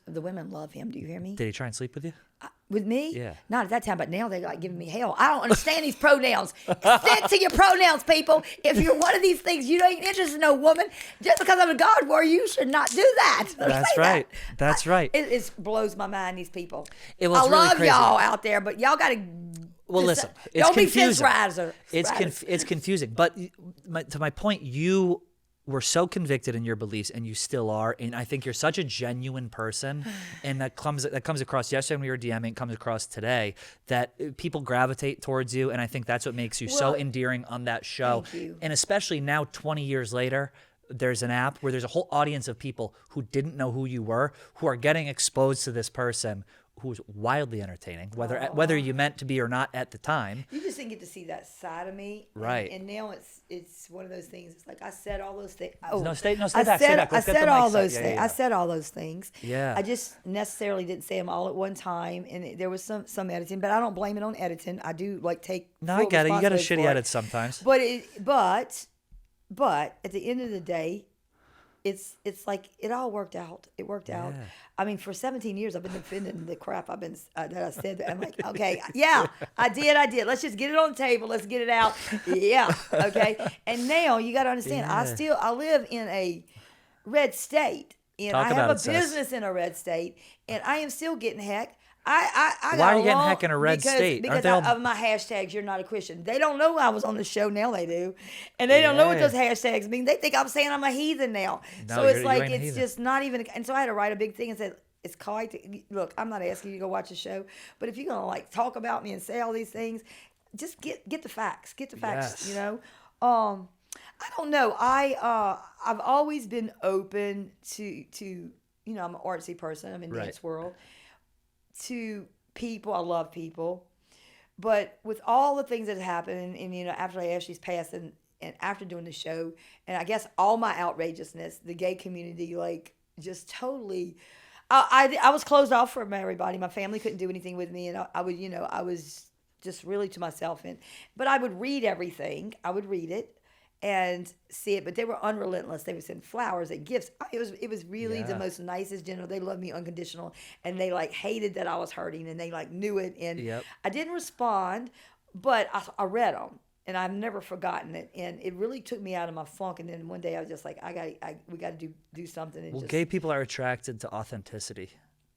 The women love him. Do you hear me? Did he try and sleep with you? With me? Yeah. Not at that time, but now they're like giving me hell. I don't understand these pronouns. Stick to your pronouns, people. If you're one of these things, you ain't interested in no woman. Just because I'm a God warrior, you should not do that. That's Say right. that. That's right. It blows my mind, these people. It was I really love crazy. y'all out there, but y'all got to. Well, listen, it's don't be confusing. fist It's confusing. But to my point, you were so convicted in your beliefs, and you still are. And I think you're such a genuine person, and that comes across yesterday when we were DMing, comes across today, that people gravitate towards you. And I think that's what makes you so Well, endearing on that show. thank you. And especially now, 20 years later, there's an app where there's a whole audience of people who didn't know who you were, who are getting exposed to this person who's wildly entertaining, whether you meant to be or not at the time. You just didn't get to see that side of me, Right. And now it's one of those things. It's like I said all those things. Stay back. I Stay back. Let's get said the all mic set. those Yeah, things. yeah. I said all those things. Yeah. I just necessarily didn't say them all at one time, and there was some editing, but I don't blame it on editing. I do take. No, I full get it. You got to responsibility shitty for edit sometimes. But at the end of the day, it's like it all worked out. It worked out. Yeah. I mean, for 17 years, I've been defending the crap that I said. I'm like, okay, yeah, I did. Let's just get it on the table. Let's get it out. Yeah, okay. And now you got to understand, Yeah. I live in a red state, and Talk I about have a it, sis. business in a red state, and I am still getting heck. I Why got are you getting along heck in a red state? because Aren't they all... of my hashtags. You're not a Christian. They don't know I was on the show. Now they do, and they don't know what Yeah. those hashtags mean. They think I'm saying I'm a heathen now. No, so it's you like ain't a it's heathen. just not even. And so I had to write a big thing and said it's called. Look, I'm not asking you to go watch the show, but if you're gonna like talk about me and say all these things, just get the facts. Get the facts. Yes. You know. I don't know. I've always been open to I'm an artsy person. I'm in Right. dance world. To people, I love people, but with all the things that happened, and after Ashley's passed, and after doing the show, and I guess all my outrageousness, the gay community, like just totally, I was closed off from everybody. My family couldn't do anything with me, and I would, I was just really to myself, but I would read everything. I would read it and see it, but they were unrelentless. They would send flowers and gifts. It was really the Yeah. most nicest, gentle. They loved me unconditional, and they like hated that I was hurting, and they like knew it. And Yep. I didn't respond, but I read them, and I've never forgotten it. And it really took me out of my funk. And then one day I was just like, we got to do something. And Well, just, gay people are attracted to authenticity.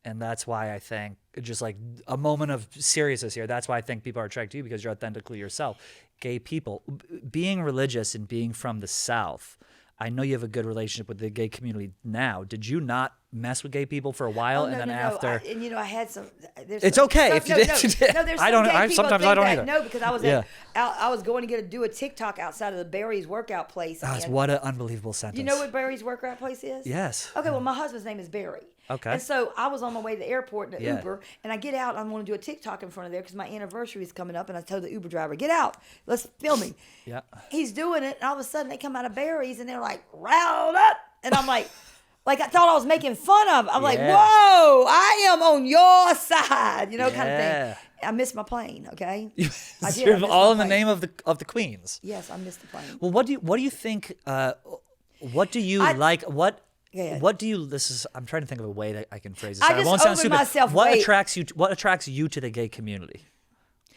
And that's why I think, just like a moment of seriousness here, that's why I think people are attracted to you, because you're authentically yourself. Gay people, being religious and being from the South, I know you have a good relationship with the gay community now. Did you not mess with gay people for a while, no, and then no, after? I had some. It's some, okay some, if you no, did. No, there's I some don't. gay people Sometimes think I don't that. either. No, because I was Yeah. I was going to do a TikTok outside of the Barry's workout place. Gosh, and what an unbelievable sentence. you know what Barry's workout place is? Yes. Okay, well, my husband's name is Barry. Okay. And so I was on my way to the airport in the Yeah. Uber, and I get out, and I want to do a TikTok in front of there because my anniversary is coming up, and I told the Uber driver, get out, let's film me. Yeah. He's doing it, and all of a sudden they come out of Barry's, and they're like, riled up. And I'm like I thought I was making fun of. I'm like, Yeah. whoa, I am on your side, kind of Yeah. thing. I missed my plane, okay? I did. I You're missed all my in the plane. name of the Queens. Yes, I missed the plane. Well, what do you think? What do you like? What? Go ahead. What do you? This is. I'm trying to think of a way that I can phrase this. I I just won't sound opened stupid. myself What way- attracts you? What attracts you to the gay community?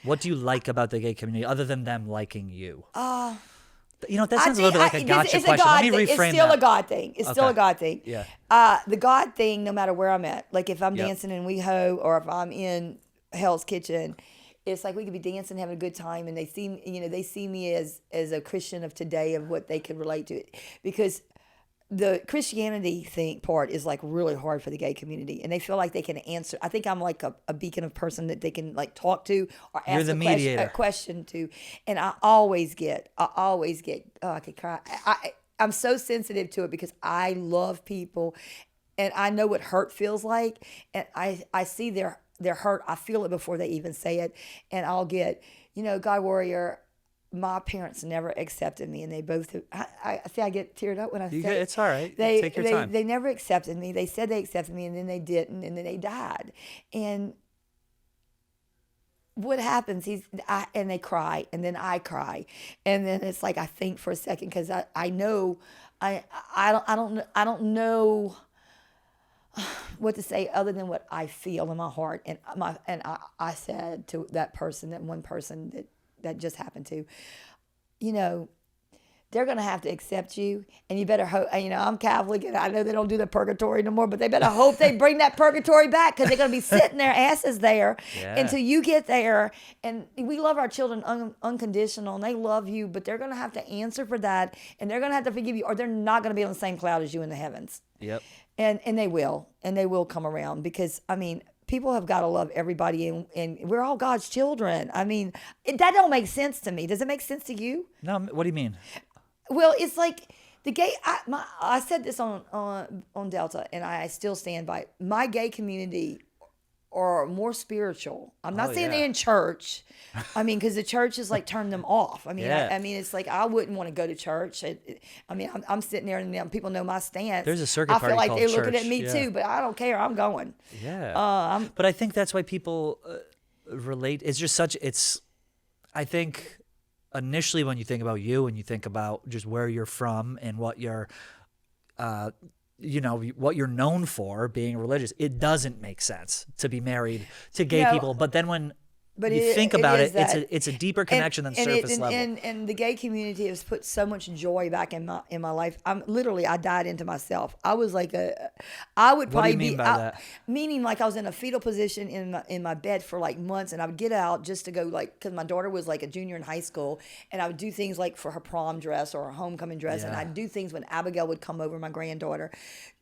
What do you like about the gay community, other than them liking you? That sounds a little bit like a gotcha it's question. Let me thing. reframe It's still that. a God thing. It's still Okay. a God thing. Yeah. The God thing, no matter where I'm at. Like if I'm Yep. dancing in WeHo or if I'm in Hell's Kitchen, it's like we could be dancing, having a good time, and they see me as a Christian of today, of what they could relate to it, because the Christianity part is like really hard for the gay community, and they feel like they can answer. I think I'm like a beacon of person that they can like talk to or You're ask the a mediator. question to, and I always get. Oh, I could cry. I'm so sensitive to it because I love people, and I know what hurt feels like, and I see their hurt. I feel it before they even say it, and I'll get, God warrior. My parents never accepted me, and they both. I see. I get teared up when I say It's all right. They Take your time. They never accepted me. They said they accepted me, and then they didn't, and then they died. And what happens? And they cry, and then I cry, and then it's like I think for a second because I know I don't know what to say other than what I feel in my heart, and I said to that one person that just happened to, they're going to have to accept you, and you better hope, I'm Catholic, and I know they don't do the purgatory no more, but they better hope they bring that purgatory back, because they're going to be sitting their asses there until you get there. And we love our children unconditional, and they love you, but they're going to have to answer for that, and they're going to have to forgive you, or they're not going to be on the same cloud as you in the heavens. Yep. And they will come around, because, people have got to love everybody, and we're all God's children. That don't make sense to me. Does it make sense to you? No. What do you mean? Well, it's like the gay. I said this on Delta, and I still stand by it. My gay community are more spiritual. I'm not saying they're in church. Because the church has like turned them off. It's like I wouldn't want to go to church. I'm sitting there, and people know my stance. There's a circuit I party feel like called they're looking church. at me Yeah. too, but I don't care. I'm going. Yeah. But I think that's why people relate. It's just I think initially when you think about you and you think about just where you're from and what you're, what you're known for, being religious, it doesn't make sense to be married to gay people. But then when But you think about it, that. it's a deeper connection than surface level. And the gay community has put so much joy back in my life. I died into myself. I was like I would probably What do you mean by that? Meaning like I was in a fetal position in my bed for like months, and I would get out just to go because my daughter was like a junior in high school, and I would do things like for her prom dress or her homecoming dress, and I'd do things when Abigail would come over, my granddaughter.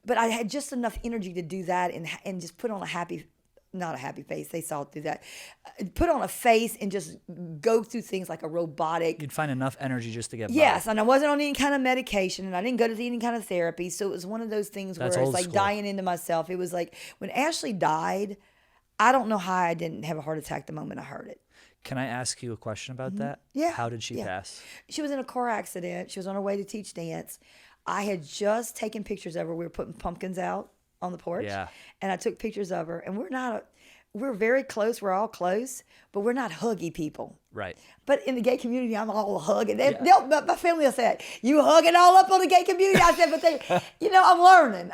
But I had just enough energy to do that and just put on not a happy face. They saw through that. Put on a face and just go through things like a robotic. You'd find enough energy just to get by. Yes, and I wasn't on any kind of medication, and I didn't go to any kind of therapy. So it was one of those things where it's like dying into myself. It was like when Ashley died, I don't know how I didn't have a heart attack the moment I heard it. Can I ask you a question about that? Yeah. How did she pass? She was in a car accident. She was on her way to teach dance. I had just taken pictures of her. We were putting pumpkins out on the porch. Yeah. And I took pictures of her. And we're very close. We're all close, but we're not huggy people. Right. But in the gay community, I'm all hugging. My family will say, "You hugging all up on the gay community?" I said, "But I'm learning.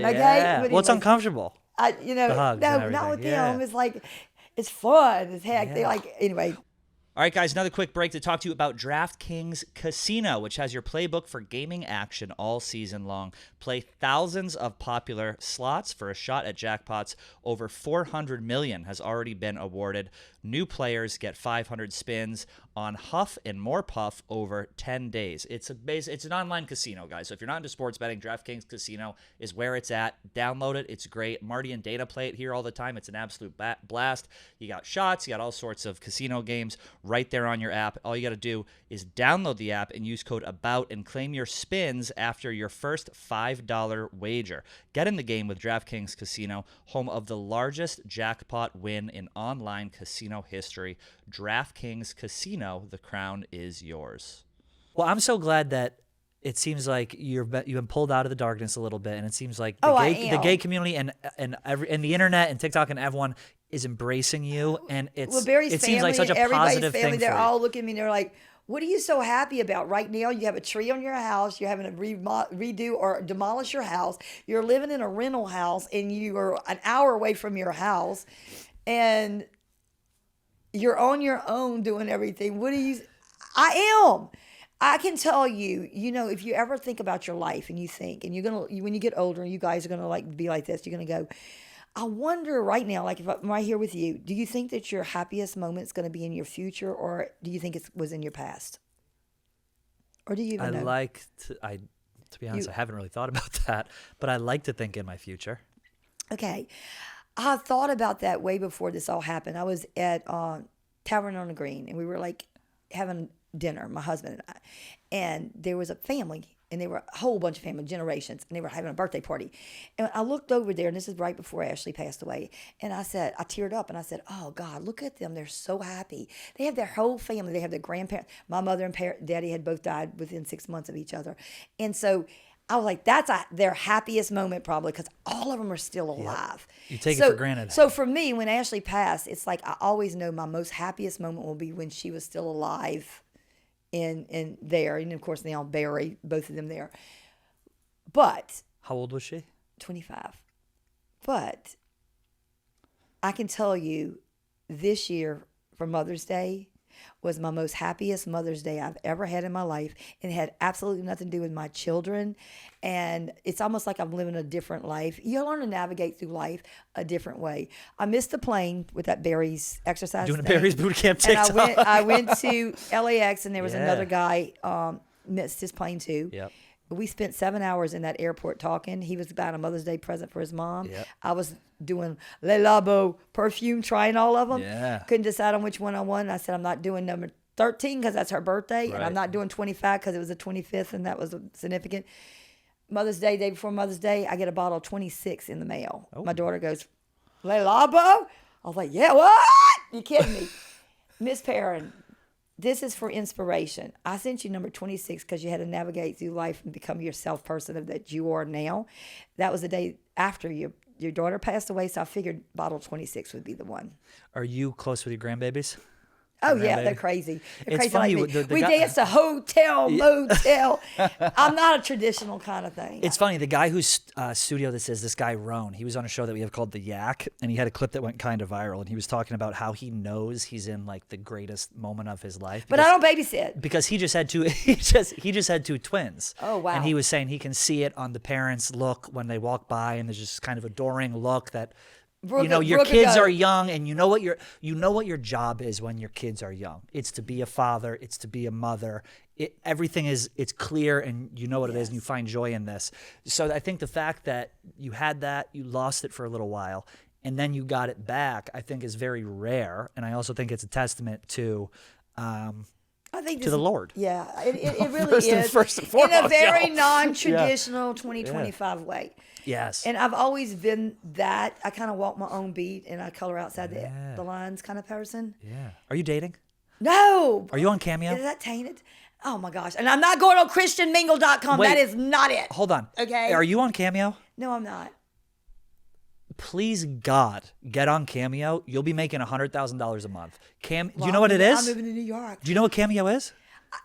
Yeah. Okay." But Well, it's uncomfortable. The hugs no, not with them. It's like it's fun. It's heck. Yeah. They like anyway. All right, guys, another quick break to talk to you about DraftKings Casino, which has your playbook for gaming action all season long. Play thousands of popular slots for a shot at jackpots. Over $400 million has already been awarded. New players get 500 spins on Huff and more Puff over 10 days. It's an online casino, guys. So if you're not into sports betting, DraftKings Casino is where it's at. Download it. It's great. Marty and Dana play it here all the time. It's an absolute blast. You got shots. You got all sorts of casino games right there on your app. All you got to do is download the app and use code ABOUT and claim your spins after your first $5 wager. Get in the game with DraftKings Casino, home of the largest jackpot win in online casino history. DraftKings Casino, the crown is yours. Well, I'm so glad that it seems like you've been pulled out of the darkness a little bit, and it seems like the gay community and the internet and TikTok and everyone is embracing you, and it seems like such a positive thing. They're all looking at me. They're like, "What are you so happy about right now? You have a tree on your house. You're having to redo or demolish your house. You're living in a rental house, and you are an hour away from your house, and you're on your own doing everything. What do you?" I am. I can tell you, if you ever think about your life and you think, and when you get older, and you guys are gonna be like this, you're gonna go, I wonder right now, like if I'm right here with you, do you think that your happiest moment is going to be in your future, or do you think it was in your past? Or do you even know? To be honest, I haven't really thought about that, but I like to think in my future. Okay. I thought about that way before this all happened. I was at Tavern on the Green, and we were like having dinner, my husband and I, and there was a family, and they were a whole bunch of family, generations, and they were having a birthday party. And I looked over there, and this is right before Ashley passed away, and I teared up, and I said, "Oh, God, look at them. They're so happy. They have their whole family. They have their grandparents. My mother and daddy had both died within 6 months of each other." And so I was like, that's their happiest moment probably, because all of them are still alive. Yep. You take it for granted. So for me, when Ashley passed, it's like I always know my most happiest moment will be when she was still alive in there. And of course now Barry, both of them there. But how old was she? 25. But I can tell you this year for Mother's Day was my most happiest Mother's Day I've ever had in my life. And it had absolutely nothing to do with my children. And it's almost like I'm living a different life. You learn to navigate through life a different way. I missed the plane with that Barry's exercise Doing a thing. Barry's boot camp TikTok. And I went to LAX, and there was another guy missed his plane too. Yep. We spent 7 hours in that airport talking. He was buying a Mother's Day present for his mom. Yep. I was doing Le Labo perfume, trying all of them. Yeah. Couldn't decide on which one I wanted. I said, I'm not doing number 13 because that's her birthday. Right. And I'm not doing 25 because it was the 25th, and that was significant. Mother's Day, day before Mother's Day, I get a bottle of 26 in the mail. Oh. My daughter goes, Le Labo? I was like, yeah, what? You kidding me? Miss Perrin, this is for inspiration. I sent you number 26 because you had to navigate through life and become yourself person that you are now. That was the day after your daughter passed away, so I figured bottle 26 would be the one. Are you close with your grandbabies? Oh, Man, yeah, baby. they're crazy. They're It's crazy funny, like me. the We guy- danced a hotel, motel. I'm not a traditional kind of thing. It's funny. The guy whose studio this is, this guy Roan, he was on a show that we have called The Yak, and he had a clip that went kind of viral, and he was talking about how he knows he's in like the greatest moment of his life. But I don't babysit. Because he just had two he just had two twins. Oh, wow. And he was saying he can see it on the parents' look when they walk by, and there's just kind of adoring look that Brooke- you know your Brooke kids go- are young, and you know what your job is when your kids are young. It's to be a father, it's to be a mother. Everything it's clear, and you know what it is, and you find joy in this. So I think the fact that you had that, you lost it for a little while, and then you got it back, I think is very rare, and I also think it's a testament to I think to the Lord. Yeah, it really is. First and in foremost, a very y'all. non-traditional 2025 way. Yes. And I've always been that. I kind of walk my own beat and I color outside the lines kind of person. Yeah. Are you dating? No. Are you on Cameo? Is that tainted? Oh my gosh. And I'm not going on christianmingle.com. Wait. That is not it. Hold on. Okay. Are you on Cameo? No, I'm not. Please, God, get on Cameo. You'll be making $100,000 a month. Do you know what it I'm is? moving to New York. Do you know what Cameo is?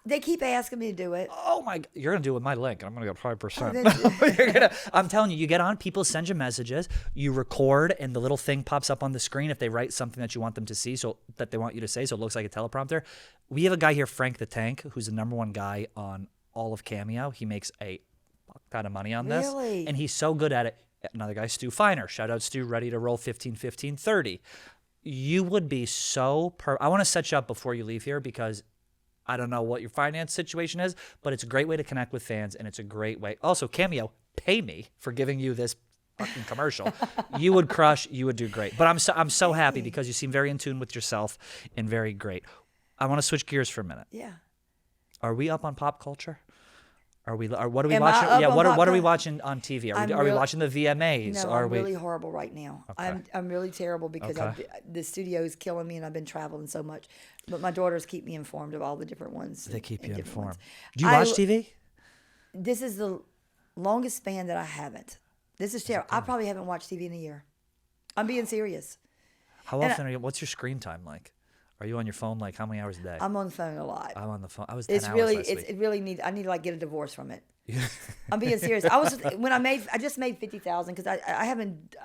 They keep asking me to do it. Oh my! You're gonna do it with my link. I'm gonna go 5%. then- I'm telling you, you get on. People send you messages. You record, and the little thing pops up on the screen if they write something that you want them to see, so that they want you to say. So it looks like a teleprompter. We have a guy here, Frank the Tank, who's the #1 guy on all of Cameo. He makes a ton of money on this, Really? and he's so good at it. Another guy, Stu Finer. Shout out Stu, ready to roll 15, 15, 30. You would be so I want to set you up before you leave here because I don't know what your finance situation is, but it's a great way to connect with fans, and it's a great way. Also, Cameo, pay me for giving you this fucking commercial. You would crush. You would do great. But I'm so happy because you seem very in tune with yourself and very great. I want to switch gears for a minute. Yeah. Are we up on pop culture? What are we Am I watching? up Yeah, on what pop are we culture? watching on TV? Are we really- watching the VMAs? No, are I'm we? really horrible right now. Okay. I'm really terrible because Okay. the studio is killing me and I've been traveling so much. But my daughters keep me informed of all the different ones. They keep and you different informed. ones. Do you watch TV? This is the longest span that I haven't. This is terrible. I probably haven't watched TV in a year. I'm being serious. How often are you? What's your screen time like? Are you on your phone like how many hours a day? I'm on the phone a lot. I'm on the phone. I was 10 It's hours really, last week. it really needs. I need to like get a divorce from it. I'm being serious. I just made 50,000 because I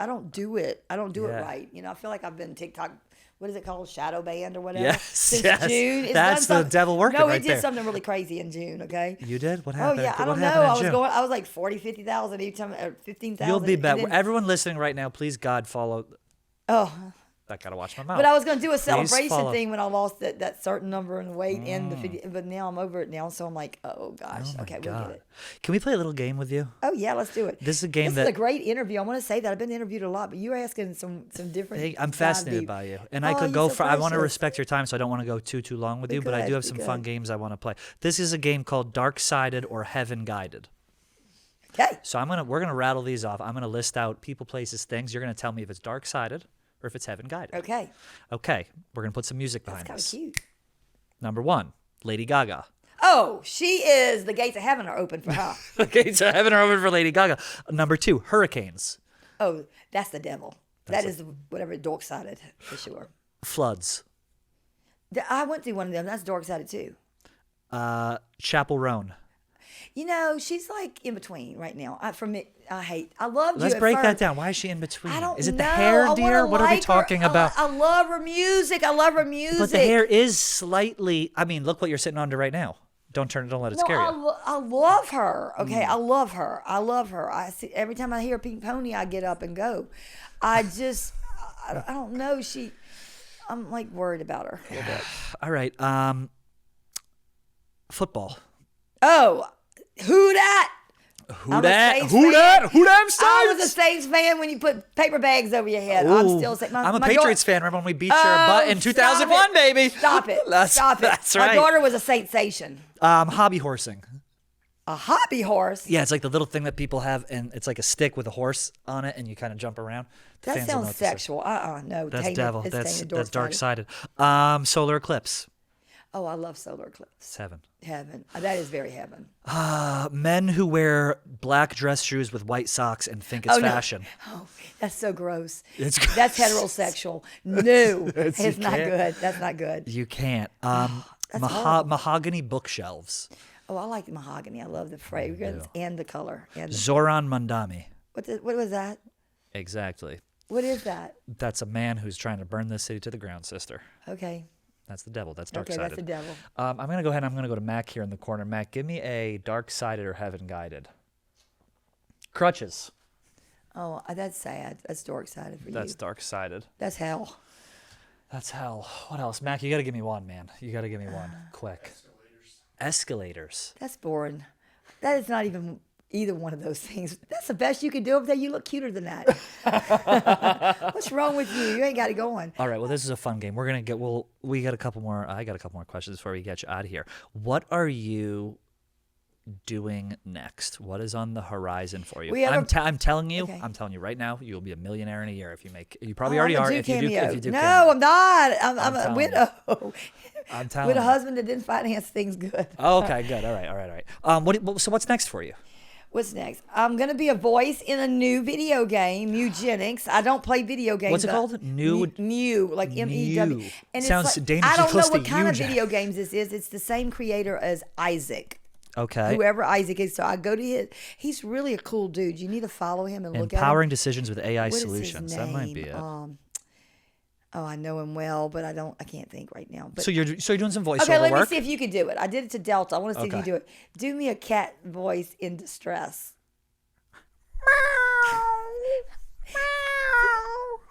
don't do it. I don't do it Yeah. right. You know, I feel like I've been TikTok. What is it called? Shadow banned or whatever. Yes, Since yes. June. It's That's done the some- devil working No, right it did there. something really crazy in June. Okay. You did? What Oh happened? yeah, I What don't know. happened in June? I was like 40, 50,000 each time, or 15,000. You'll be and better. then- Everyone listening right now, please God follow. Oh, I gotta watch my mouth. but I was going to do a follow. celebration thing when I lost that certain number in weight and the 50, but now I'm over it now, so I'm like, oh gosh, Oh my okay, we'll God. get it. Can we play a little game with you? Oh yeah, let's do it. This is a game This that is a great interview. I want to say that I've been interviewed a lot, but you're asking some different. Hey, I'm dive fascinated deep. by you, and I Oh, could you're go so for. I want to precious. respect your time, so I don't want to go too long with Be you. But I good, do have be some good. fun games I want to play. This is a game called Dark Sided or Heaven Guided. Okay. So we're gonna rattle these off. I'm gonna list out people, places, things. You're gonna tell me if it's dark sided or if it's heaven guided. Okay. Okay. We're gonna put some music That's behind kind of this. cute. Number 1, Lady Gaga. Oh, she is. The gates of heaven are open for her. Okay, so heaven or over for Lady Gaga. Number 2, hurricanes, Oh, that's the devil. That is whatever dark sided for sure. floods, I went through one of them. That's dark sided too. Chapel Roan. You know, she's like in between right now. I loved you. Let's at break that first. down. Why is she in between? I don't Is it know. the hair, I dear? wanna What are we like her. talking about? I love her music. I love her music. But the hair is slightly. I mean, look what you're sitting under right now. Don't let it scare you. I love her. Okay, I love her. I love her. I see every time I hear Pink Pony, I get up and go. I just, I don't know. I'm like worried about her a little bit. All right. Football. Oh, who dat? Who I'm a dat? Saints Who fan. dat? Who them I was a Saints? Saints fan when you put paper bags over your head. I'm Ooh, still saying. I'm a Patriots fan. Remember when we beat your butt in stop 2001, it. baby? Stop it. Stop it. That's right. My daughter was a Saintsation. Hobby horsing. A hobby horse. Yeah, it's like the little thing that people have, and it's like a stick with a horse on it, and you kind of jump around. The That fans will know sounds what this is. sexual. No. That's tainted. devil. It's That's tainted, dark dark-sided. sided. Solar eclipse. Oh, I love solar eclipse. 7. Heaven. That is very heaven. Men who wear black dress shoes with white socks and think it's Oh, no. fashion. Oh, that's so gross. It's That's heterosexual. No, It's- you it's not can't. good. That's not good. You can't. That's horrible. Mahogany bookshelves. Oh, I like mahogany. I love the fragrance and the color. And Zoran Mandami. what was that? Exactly. What is that? That's a man who's trying to burn this city to the ground, sister. Okay. That's the devil. That's dark Okay, sided. that's the devil. I'm going to go ahead and I'm going to go to Mac here in the corner. Mac, give me a dark sided or heaven guided. Crutches. Oh, that's sad. That's dark sided for That's you. dark sided. That's hell. That's hell. What else? Mac, you got to give me one, man. You got to give me one. Quick. Escalators. That's boring. That is not even either one of those things. That's the best you can do. Up you look cuter than that. What's wrong with you? You ain't got it going. All right. Well, this is a fun game. We're going to get, we got a couple more. I got a couple more questions before we get you out of here. What are you doing next? What is on the horizon for you? I'm telling you, Okay. I'm telling you right now, you'll be a millionaire in a year if you make, you probably Oh, already I'm a are. Duke If you cameo. do No, cameo. I'm not. I'm a telling widow. I'm telling With a you. husband that didn't finance things good. Oh, okay, good. All right. So what's next for you? What's next? I'm going to be a voice in a new video game, Eugenics. I don't play video games. What's it called? Mew, like M-E-W. Mew. And Sounds it's like, dangerously I don't know close to what kind of Eugenics. video games this is. It's the same creator as Isaac. Okay. Whoever Isaac is. So I go to his. He's really a cool dude. You need to follow him and look at him. Empowering decisions with AI What is his solutions. That might be name? it. Oh, I know him well, but I can't think right now. But So you're doing some voiceover okay, let me work. see if you can do it. I did it to Delta. I want to see if you Okay. can do it. Do me a cat voice in distress.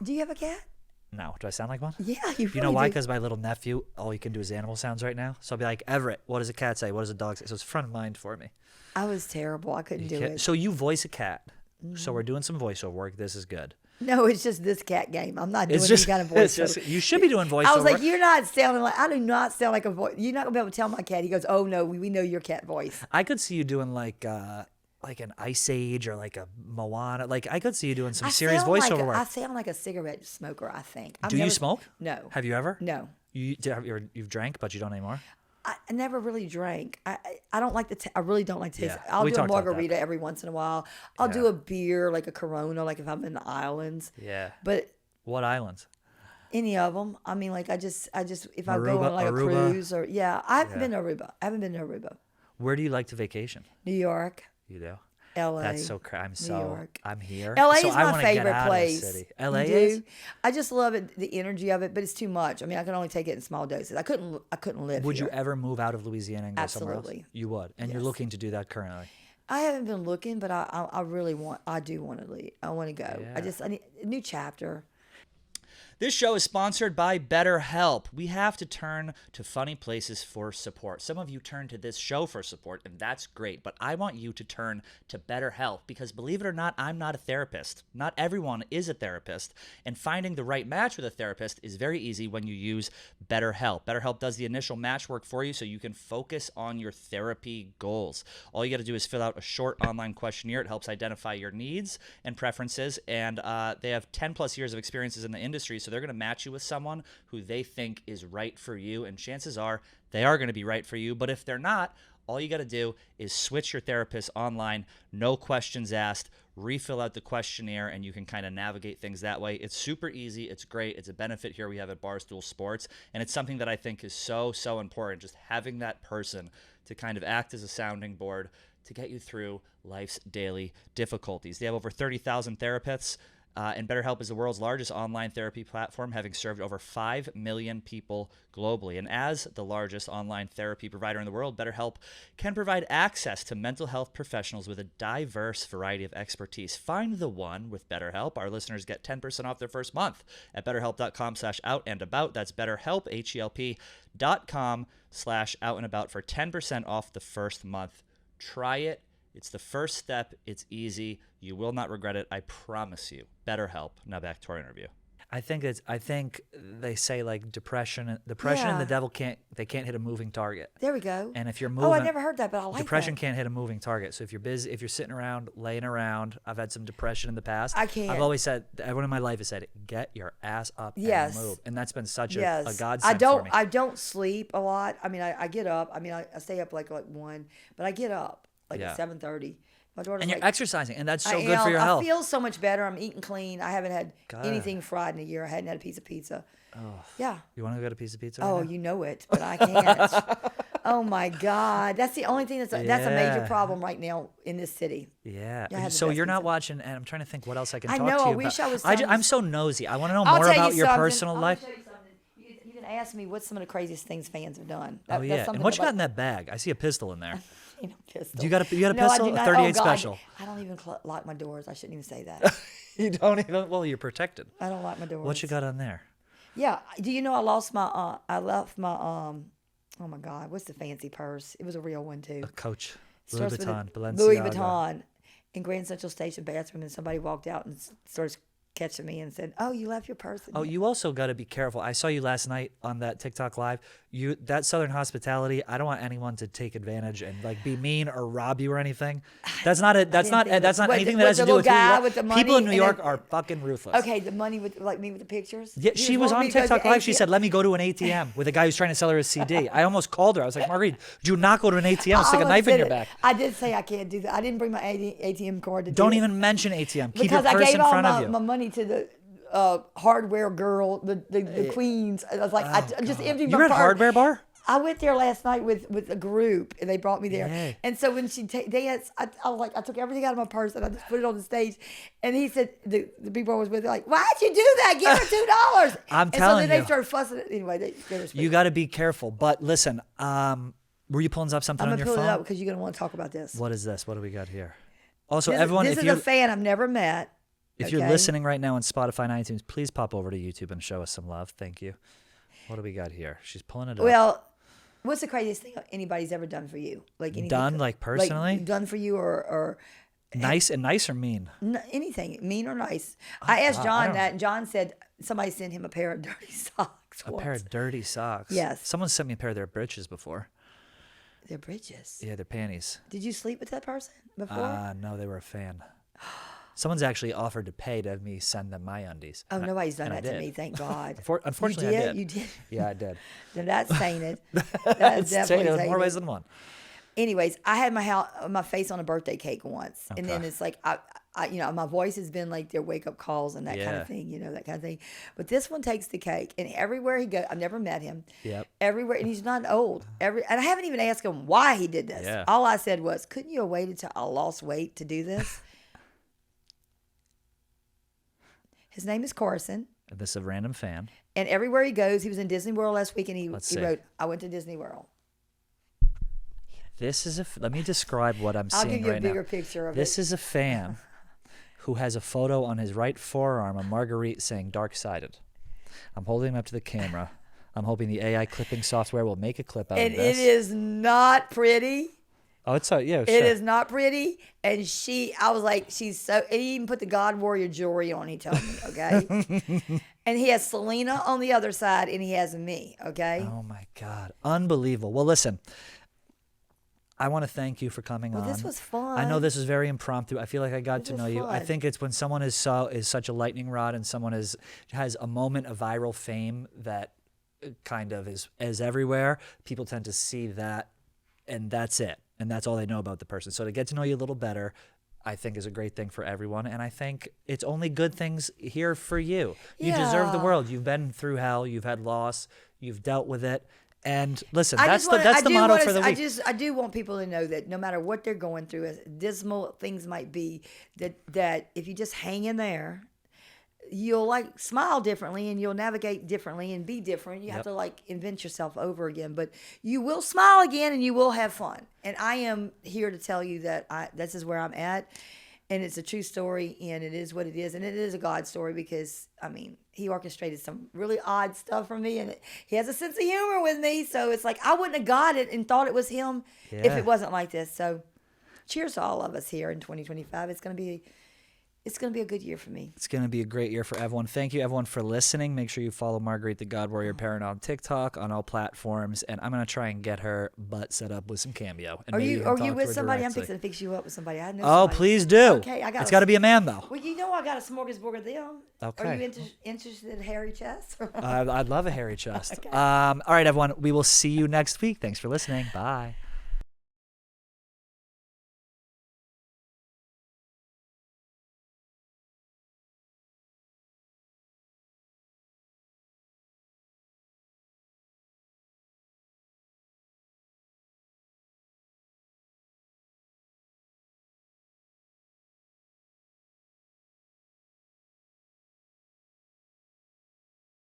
Do you have a cat? No. Do I sound like one? Yeah, you You know really why? do. Because my little nephew, all he can do is animal sounds right now. So I'll be like, Everett, what does a cat say? What does a dog say? So it's front of mind for me. I was terrible. I couldn't do it. So you voice a cat. So we're doing some voiceover work. This is good. No, it's just this cat game. I'm not doing It's any just, kind of it's voice. just you should be doing voiceover. I was like, you're not sounding like. I do not sound like a voice. You're not gonna be able to tell my cat. He goes, oh no, we know your cat voice. I could see you doing like an Ice Age or like a Moana. Like I could see you doing some serious voiceover work. I sound like a cigarette smoker. I think. Do you smoke? No. Have you ever? No. You've drank, but you don't anymore. I never really drank. I don't like I really don't like the taste. Yeah, I'll we do a talked about that. margarita every once in a while. I'll do Yeah. a beer, like a Corona, like if I'm in the islands. Yeah. But What islands? any of them. I mean, like I just if I go Aruba- on like Aruba. a cruise or I haven't been to Aruba. I haven't been to Aruba. Where do you like to vacation? New York, You do. L.A. That's so York. I'm here. LA so is I my wanna get favorite out of the place. city. LA You is. do? I just love it, the energy of it, but it's too much. I mean, I can only take it in small doses. I couldn't live Would here. you ever move out of Louisiana and go somewhere else? Absolutely. You would, and you're Yes. looking to do that currently. I haven't been looking, but I really want. I do want to leave. I want to go. Yeah. I need a new chapter. This show is sponsored by BetterHelp. We have to turn to funny places for support. Some of you turn to this show for support, and that's great. But I want you to turn to BetterHelp because, believe it or not, I'm not a therapist. Not everyone is a therapist. And finding the right match with a therapist is very easy when you use BetterHelp. BetterHelp does the initial match work for you so you can focus on your therapy goals. All you got to do is fill out a short online questionnaire. It helps identify your needs and preferences. And they have 10 plus years of experiences in the industry, so they're going to match you with someone who they think is right for you, and chances are they are going to be right for you. But if they're not, all you got to do is switch your therapist online, no questions asked, refill out the questionnaire, and you can kind of navigate things that way. It's super easy. It's great. It's a benefit here we have at Barstool Sports, and it's something that I think is so important, just having that person to kind of act as a sounding board to get you through life's daily difficulties. They have over 30,000 therapists. And BetterHelp is the world's largest online therapy platform, having served over 5 million people globally. And as the largest online therapy provider in the world, BetterHelp can provide access to mental health professionals with a diverse variety of expertise. Find the one with BetterHelp. Our listeners get 10% off their first month at BetterHelp.com/outandabout. That's BetterHelp, HELP.com/outandabout for 10% off the first month. Try it. It's the first step. It's easy. You will not regret it. I promise you. BetterHelp. Now back to our interview. I think they say like depression and the devil can't hit a moving target. There we go. And if you're moving, oh, I never heard that, but I like depression that. can't hit a moving target. So if you're busy, if you're sitting around, laying around, I've had some depression in the past. I can't. I've always said, everyone in my life has said, get your ass up Yes. and move. And that's been such Yes. a godsend for me. I don't sleep a lot. I mean, I get up. I mean, I stay up like 1, but I get up like at 7:30. My daughter's And you're like, exercising, and that's so I good am. for your health. I feel so much better. I'm eating clean. I haven't had God. anything fried in a year. I hadn't had a piece of pizza. Oh. Yeah. You want to go get a piece of pizza? Oh, right now? you know it, but I can't. Oh my God, that's the only thing that's a major problem right now in this city. Yeah. I have the So best you're not pizza. watching, and I'm trying to think what else I can I talk know, to you I about. wish I was I'm so nosy. I want to know I'll more tell you about your something. personal I'm life. gonna tell you something. You can ask me what's some of the craziest things fans have done. Oh yeah. And what you got in that bag? I see a pistol in there. Pistol. Do you got a No, I pistol? do A not. 38 Oh, God. special. I don't even lock my doors. I shouldn't even say that. You don't even. Well, you're protected. I don't lock my doors. What you got on there? Yeah. Do you know I left my oh my God, what's the fancy purse? It was a real one too. A Coach. Louis Starts with Vuitton. a- Balenciaga. Louis Vuitton in Grand Central Station bathroom, and somebody walked out and starts catching me and said, "Oh, you left your purse." in Oh, here." you also got to be careful. I saw you last night on that TikTok live. That Southern hospitality. I don't want anyone to take advantage and like be mean or rob you or anything. That's not it. That's not. That's not What, anything with that has the to do with little who you guy are. with the People in money New and York then- are fucking ruthless. Okay, the money with me with the pictures. Yeah, You she just was want on me to go to TikTok the live. She ATM? said, "Let me go to an ATM with a guy who's trying to sell her a CD." I almost called her. I was like, "Marguerite, do not go to an ATM. I'll stick a almost knife in said your it. back." I did say I can't do that. I didn't bring my ATM card to do Don't it. even mention ATM. Keep Because your I purse gave in all front of my, you. my money to the hardware girl, the queens. I was like, I just emptied You my were at purse. Hardware Bar? I went there last night with a group, and they brought me there. Yay. And so when she danced, I was like, I took everything out of my purse and I just put it on the stage. And he said, the people I was with, like, why'd you do that? Give her $2. I'm and telling so then you. they started fussing. Anyway, they were You got to be careful. But listen, were you pulling up something I'm on going your to pull phone? it up because you're going to want to talk about this. What is this? What do we got here? Also, This, everyone, this if is you're a fan I've never met. if you're okay? listening right now on Spotify and iTunes, please pop over to YouTube and show us some love. Thank you. What do we got here? She's pulling it up. Well, what's the craziest thing anybody's ever done for you? Like anything, Done, like, personally? done for you or Nice or mean? anything, mean or nice. I asked God, I John don't- that, and John said somebody sent him a pair of dirty socks. A once. pair of dirty socks. Yes. Someone sent me a pair of their breeches before. They're bridges. Yeah, their panties. Did you sleep with that person before? No, they were a fan. Someone's actually offered to pay to have me send them my undies. Oh, And I- nobody's done and I that to did. me, thank God. Unfortunately, you did? I did. You did? Yeah, I did. Then that's tainted. That's It's definitely taken in more tainted. ways than one. Anyways, I had my face on a birthday cake once, and then Okay. it's like I my voice has been like their wake up calls and that kind Yeah. of thing, that kind of thing. But this one takes the cake, and everywhere he goes, I've never met him. Yep. Everywhere, and he's not old. And I haven't even asked him why he did this. Yeah. All I said was, "Couldn't you have waited till I lost weight to do this?" His name is Carson. This is a random fan. And everywhere he goes, he was in Disney World last week, and he Let's see. wrote, "I went to Disney World." This is let me describe what I'm I'll seeing give you right a bigger now. picture of This it. is a fan who has a photo on his right forearm of Marguerite saying "dark-sided." I'm holding him up to the camera. I'm hoping the AI clipping software will make a clip out And of this. it is not pretty. Oh, it's yeah. It sure. is not pretty. And I was like, she's so, and he even put the God Warrior jewelry on, he told me, okay? And he has Selena on the other side, and he has me, okay? Oh my God, unbelievable. Well, listen, I want to thank you for coming on. This was fun. I know this is very impromptu. I feel like I got This to was know you. I fun. think it's when someone is such a lightning rod and someone has a moment of viral fame that kind of is everywhere. People tend to see that, and that's it, and that's all they know about the person. So to get to know you a little better, I think is a great thing for everyone, and I think it's only good things here for you. You deserve the Yeah. world. You've been through hell. You've had loss. You've dealt with it. And listen, I that's just wanna- the I do motto wanna- for the week. I do want people to know that no matter what they're going through, as dismal things might be, that if you just hang in there, you'll like smile differently and you'll navigate differently and be different. You have Yep. to like invent yourself over again, but you will smile again and you will have fun. And I am here to tell you that this is where I'm at. And it's a true story, and it is what it is, and it is a God story because he orchestrated some really odd stuff for me, and he has a sense of humor with me. So it's like I wouldn't have got it and thought it was him if Yeah. it wasn't like this. So, cheers to all of us here in 2025. It's gonna be It's going to be a good year for me. It's going to be a great year for everyone. Thank you, everyone, for listening. Make sure you follow Marguerite the God Warrior Perrin on TikTok, on all platforms, and I'm going to try and get her butt set up with some Cameo. And Are maybe you even talk to with her somebody? I'm directly. fixing to fix you up with somebody. I know. Oh, somebody. please do. Okay, It's got to be a man, though. Well, you know I got a smorgasbord of them. Okay. Are you interested in hairy chest? I'd love a hairy chest. Okay. All right, everyone. We will see you next week. Thanks for listening. Bye.